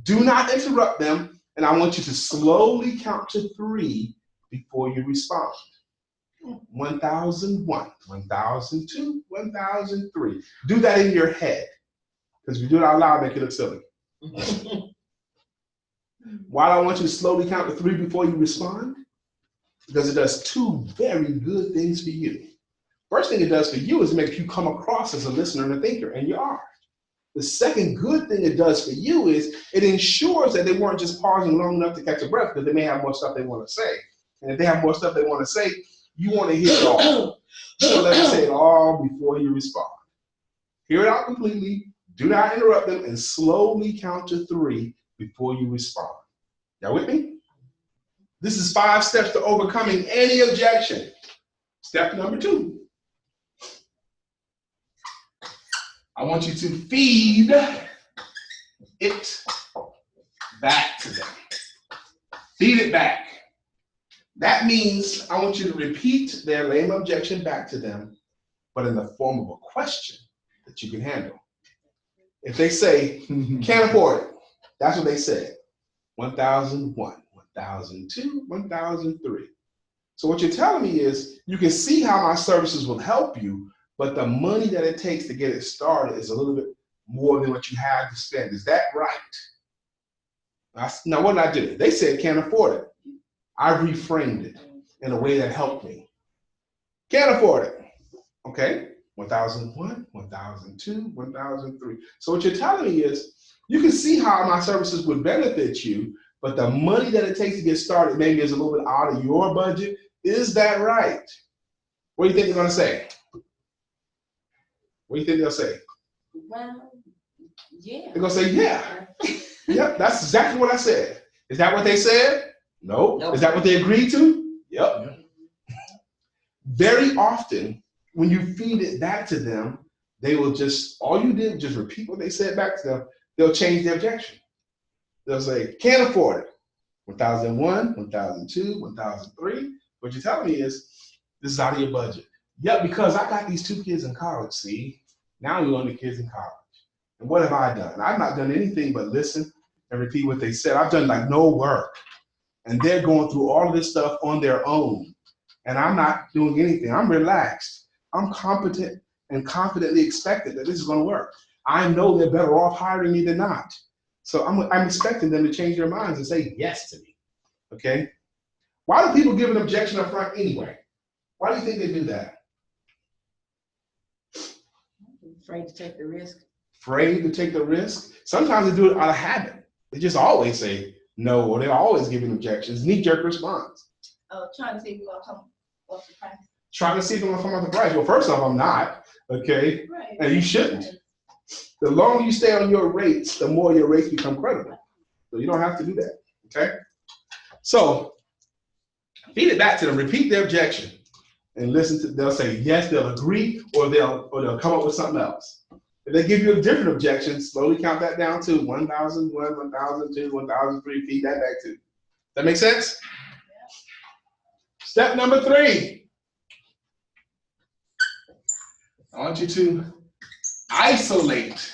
Do not interrupt them. And I want you to slowly count to 3 before you respond. 1001, 1002, 1003. Do that in your head. Because if you do it out loud, make it look silly. Why do I want you to slowly count to 3 before you respond? Because it does 2 very good things for you. First thing it does for you is make you come across as a listener and a thinker, and you are. The second good thing it does for you is it ensures that they weren't just pausing long enough to catch a breath, because they may have more stuff they want to say. And if they have more stuff they want to say, you want to hear it all. So let me say it all before you respond. Hear it out completely, do not interrupt them, and slowly count to 3 before you respond. Y'all with me? This is 5 steps to overcoming any objection. Step number 2. I want you to feed it back to them. Feed it back. That means I want you to repeat their lame objection back to them, but in the form of a question that you can handle. If they say, can't afford it, that's what they said. 1001, 1002, 1003. So what you're telling me is, you can see how my services will help you, but the money that it takes to get it started is a little bit more than what you have to spend. Is that right? Now, what did I do? They said can't afford it. I reframed it in a way that helped me. Can't afford it. Okay, 1001, 1002, 1003. So what you're telling me is, you can see how my services would benefit you, but the money that it takes to get started maybe is a little bit out of your budget. Is that right? What do you think they're going to say? What do you think they'll say? Well, yeah. They're going to say, yeah. Yep, that's exactly what I said. Is that what they said? No. Nope. Is that what they agreed to? Yep. Very often, when you feed it back to them, they will just, all you did was just repeat what they said back to them. They'll change the objection. They'll say, can't afford it. 1001, 1002, 1003. What you're telling me is, this is out of your budget. Yep, because I got these 2 kids in college, see? Now you're on the kids in college. And what have I done? I've not done anything but listen and repeat what they said. I've done like no work. And they're going through all of this stuff on their own. And I'm not doing anything. I'm relaxed. I'm competent and confidently expected that this is going to work. I know they're better off hiring me than not. So I'm expecting them to change their minds and say yes to me. Okay? Why do people give an objection up front anyway? Why do you think they do that? Afraid to take the risk. Afraid to take the risk? Sometimes they do it out of habit. They just always say no, or they're always giving objections. Knee-jerk response. Oh, trying to see if you're going to come off the price. Trying to see if I'm going to come off the price. Well, first off, I'm not. Okay? Right. And you shouldn't. The longer you stay on your rates, the more your rates become credible. So you don't have to do that. Okay? So feed it back to them. Repeat their objection. And listen to, they'll say yes, they'll agree, or they'll come up with something else. If they give you a different objection, slowly count that down to 1001, 1002, 1003, feed that back to. That make sense? Yeah. Step number 3. I want you to isolate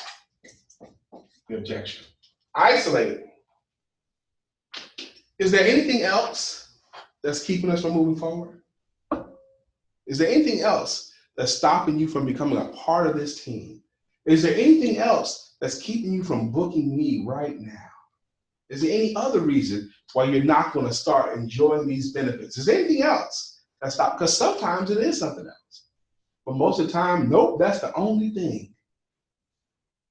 the objection. Isolate it. Is there anything else that's keeping us from moving forward? Is there anything else that's stopping you from becoming a part of this team? Is there anything else that's keeping you from booking me right now? Is there any other reason why you're not going to start enjoying these benefits? Is there anything else that stops? Because sometimes it is something else. But most of the time, nope, that's the only thing.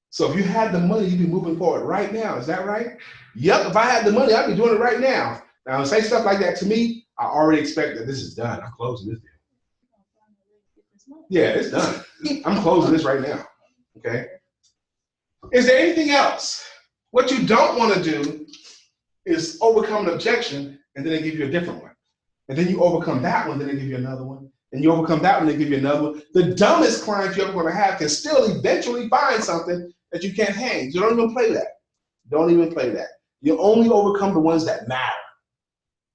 So if you had the money, you'd be moving forward right now. Is that right? Yep, if I had the money, I'd be doing it right now. Now, say stuff like that to me, I already expect that this is done. I'm closing this deal. Yeah, it's done. I'm closing this right now. Okay? Is there anything else? What you don't want to do is overcome an objection, and then they give you a different one. And then you overcome that one, then they give you another one. and you overcome that one, they give you another one. The dumbest client you're ever going to have can still eventually find something that you can't hang. So don't even play that. Don't even play that. You only overcome the ones that matter.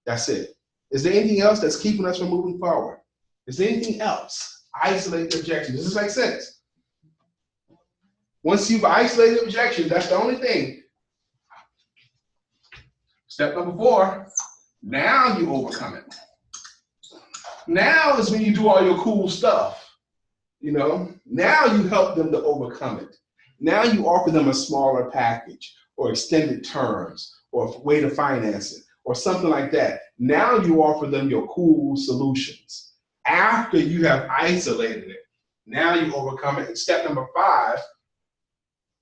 That's it. Is there anything else that's keeping us from moving forward? Is there anything else? Isolate the objection. Does this make sense? Once you've isolated the objection, that's the only thing. Step number 4, now you overcome it. Now is when you do all your cool stuff. You know, now you help them to overcome it. Now you offer them a smaller package or extended terms or a way to finance it or something like that. Now you offer them your cool solutions. After you have isolated it, now you overcome it. And step number 5,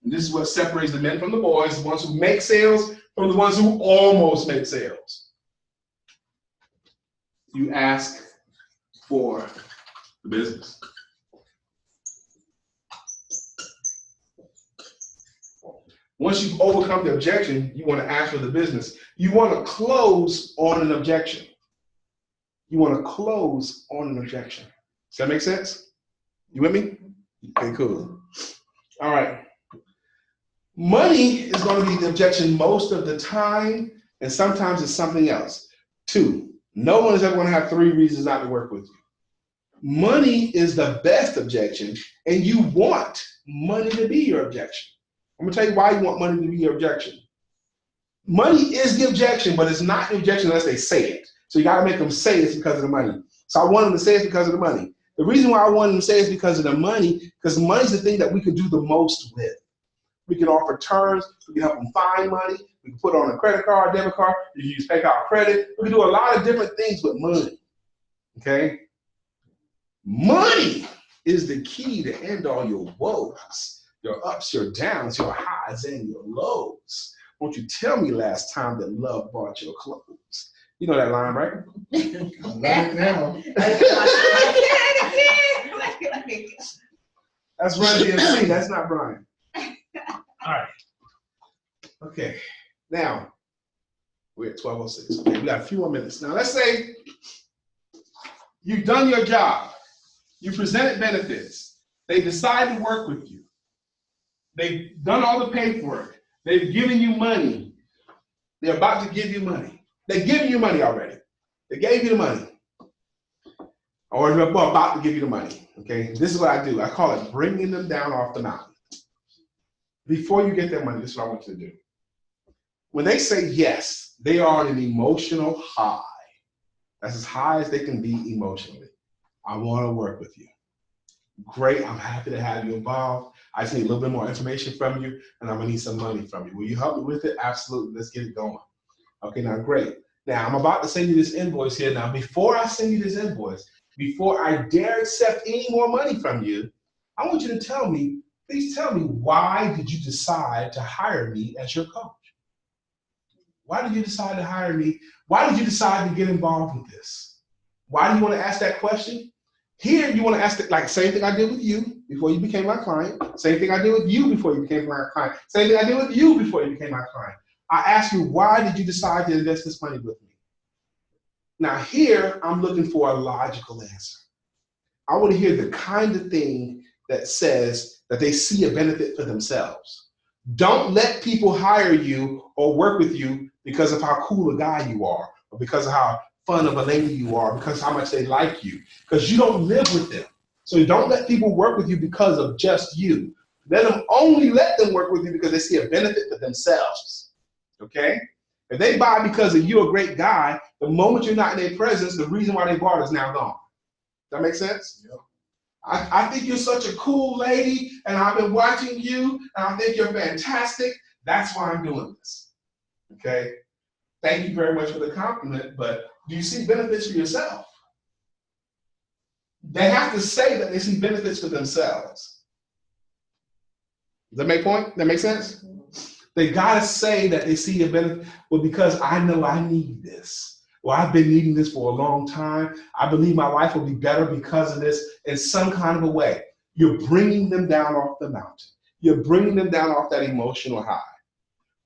and this is what separates the men from the boys, the ones who make sales from the ones who almost make sales. You ask for the business. Once you've overcome the objection, you want to ask for the business. You want to close on an objection. You want to close on an objection. Does that make sense? You with me? Okay, cool. All right. Money is going to be the objection most of the time, and sometimes it's something else. 2, no one is ever going to have 3 reasons not to work with you. Money is the best objection, and you want money to be your objection. I'm going to tell you why you want money to be your objection. Money is the objection, but it's not the objection unless they say it. So you got to make them say it's because of the money. So I want them to say it's because of the money. The reason why I want them to say it's because of the money, because money's the thing that we can do the most with. We can offer terms. We can help them find money. We can put it on a credit card, debit card. You can use PayPal credit. We can do a lot of different things with money. Okay? Money is the key to end all your woes. Your ups, your downs, your highs, and your lows. Won't you tell me last time that love bought your clothes? You know that line, right? Now. That's Run DMC. That's not Brian. All right. Okay. Now, we're at 12:06. Okay, we got a few more minutes. Now, let's say you've done your job. You presented benefits. They decide to work with you. They've done all the paperwork. They've given you money. They're about to give you money. They've given you money already. They gave you the money. Or they're about to give you the money. Okay? This is what I do. I call it bringing them down off the mountain. Before you get their money, this is what I want you to do. When they say yes, they are on an emotional high. That's as high as they can be emotionally. I want to work with you. Great, I'm happy to have you involved. I just need a little bit more information from you, and I'm gonna need some money from you. Will you help me with it? Absolutely, let's get it going. Okay, now great. Now I'm about to send you this invoice here. Now before I send you this invoice, before I dare accept any more money from you, I want you to tell me, please tell me, why did you decide to hire me as your coach? Why did you decide to hire me? Why did you decide to get involved with this? Why do you want to ask that question? Here, you want to ask, like, same thing I did with you before you became my client. Same thing I did with you before you became my client. Same thing I did with you before you became my client. I ask you, why did you decide to invest this money with me? Now here, I'm looking for a logical answer. I want to hear the kind of thing that says that they see a benefit for themselves. Don't let people hire you or work with you because of how cool a guy you are, or because of how fun of a lady you are, because how much they like you, because you don't live with them. So don't let people work with you because of just you. Only let them work with you because they see a benefit for themselves, okay? If they buy because of you're a great guy, the moment you're not in their presence, the reason why they bought is now gone. Does that make sense? Yep. I think you're such a cool lady, and I've been watching you, and I think you're fantastic. That's why I'm doing this, okay? Thank you very much for the compliment, but do you see benefits for yourself? They have to say that they see benefits for themselves. Does that make point? That make sense? They gotta say that they see a benefit. Well, because I know I need this. Well, I've been needing this for a long time. I believe my life will be better because of this in some kind of a way. You're bringing them down off the mountain. You're bringing them down off that emotional high.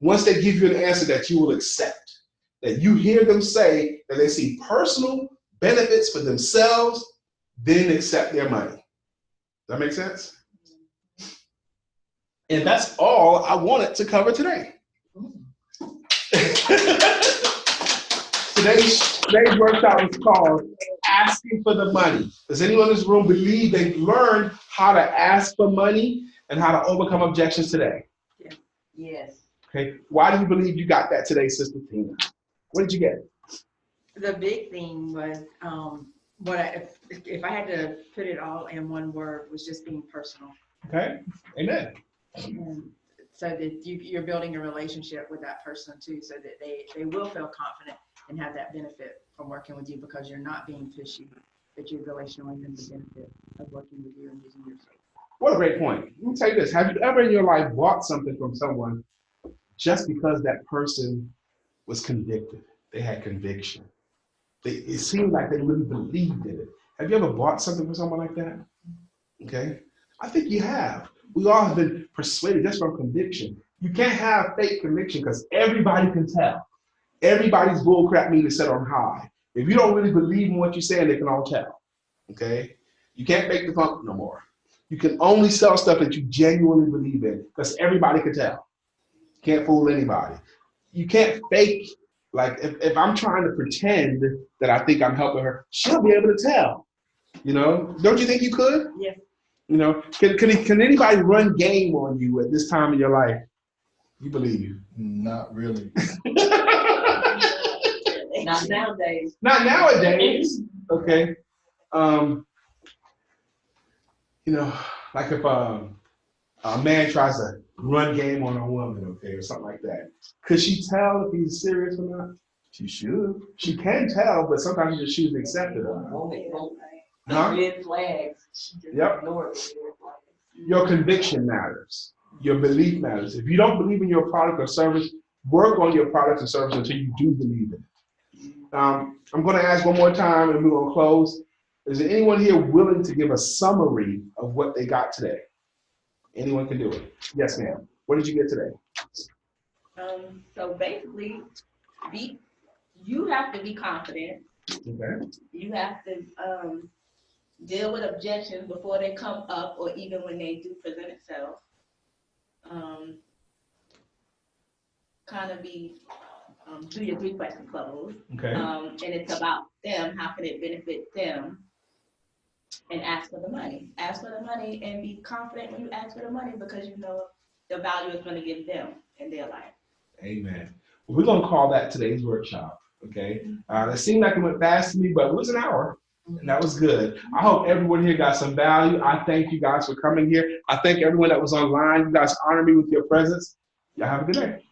Once they give you an answer that you will accept, that you hear them say that they see personal benefits for themselves, then accept their money. Does that make sense? And that's all I wanted to cover today. Today's workshop is called Asking for the Money. Does anyone in this room believe they've learned how to ask for money and how to overcome objections today? Yes. Okay. Why do you believe you got that today, Sister Tina? What did you get? The big thing was if I had to put it all in one word, was just being personal. Okay. Amen. And so that you're building a relationship with that person too, so that they will feel confident and have that benefit from working with you, because you're not being pushy, but you're really showing them the benefit of working with you and using your service. What a great point. Let me tell you this. Have you ever in your life bought something from someone just because that person was convicted? They had conviction. It seemed like they really believed in it. Have you ever bought something from someone like that? Okay. I think you have. We all have been persuaded just from conviction. You can't have fake conviction because everybody can tell. Everybody's bullcrap meter is set on high. If you don't really believe in what you're saying, they can all tell. Okay? You can't fake the funk no more. You can only sell stuff that you genuinely believe in because everybody can tell. You can't fool anybody. You can't fake. Like if I'm trying to pretend that I think I'm helping her, she'll be able to tell. You know? Don't you think you could? Yes. You know, can anybody run game on you at this time in your life? You believe? Not really. Not nowadays. Not nowadays. Okay. You know, like if a man tries to run game on a woman, okay, or something like that, could she tell if he's serious or not? She should. She can tell, but sometimes you just choose to accept it or not. Huh? Red flags. She just Yep. ignored the red flags. Your conviction matters. Your belief matters. If you don't believe in your product or service, work on your product and service until you do believe in it. I'm going to ask one more time and we're going to close. Is there anyone here willing to give a summary of what they got today? Anyone can do it. Yes, ma'am. What did you get today? So basically, you have to be confident. Okay. You have to deal with objections before they come up or even when they do present itself. Kind of do your 3-question close. Okay. And it's about them. How can it benefit them? And ask for the money. Ask for the money and be confident when you ask for the money because you know the value it's going to give them in their life. Amen. Well, we're going to call that today's workshop. Okay. It seemed like it went fast to me, but it was an hour. And that was good. I hope everyone here got some value. I thank you guys for coming here. I thank everyone that was online. You guys honored me with your presence. Y'all have a good day.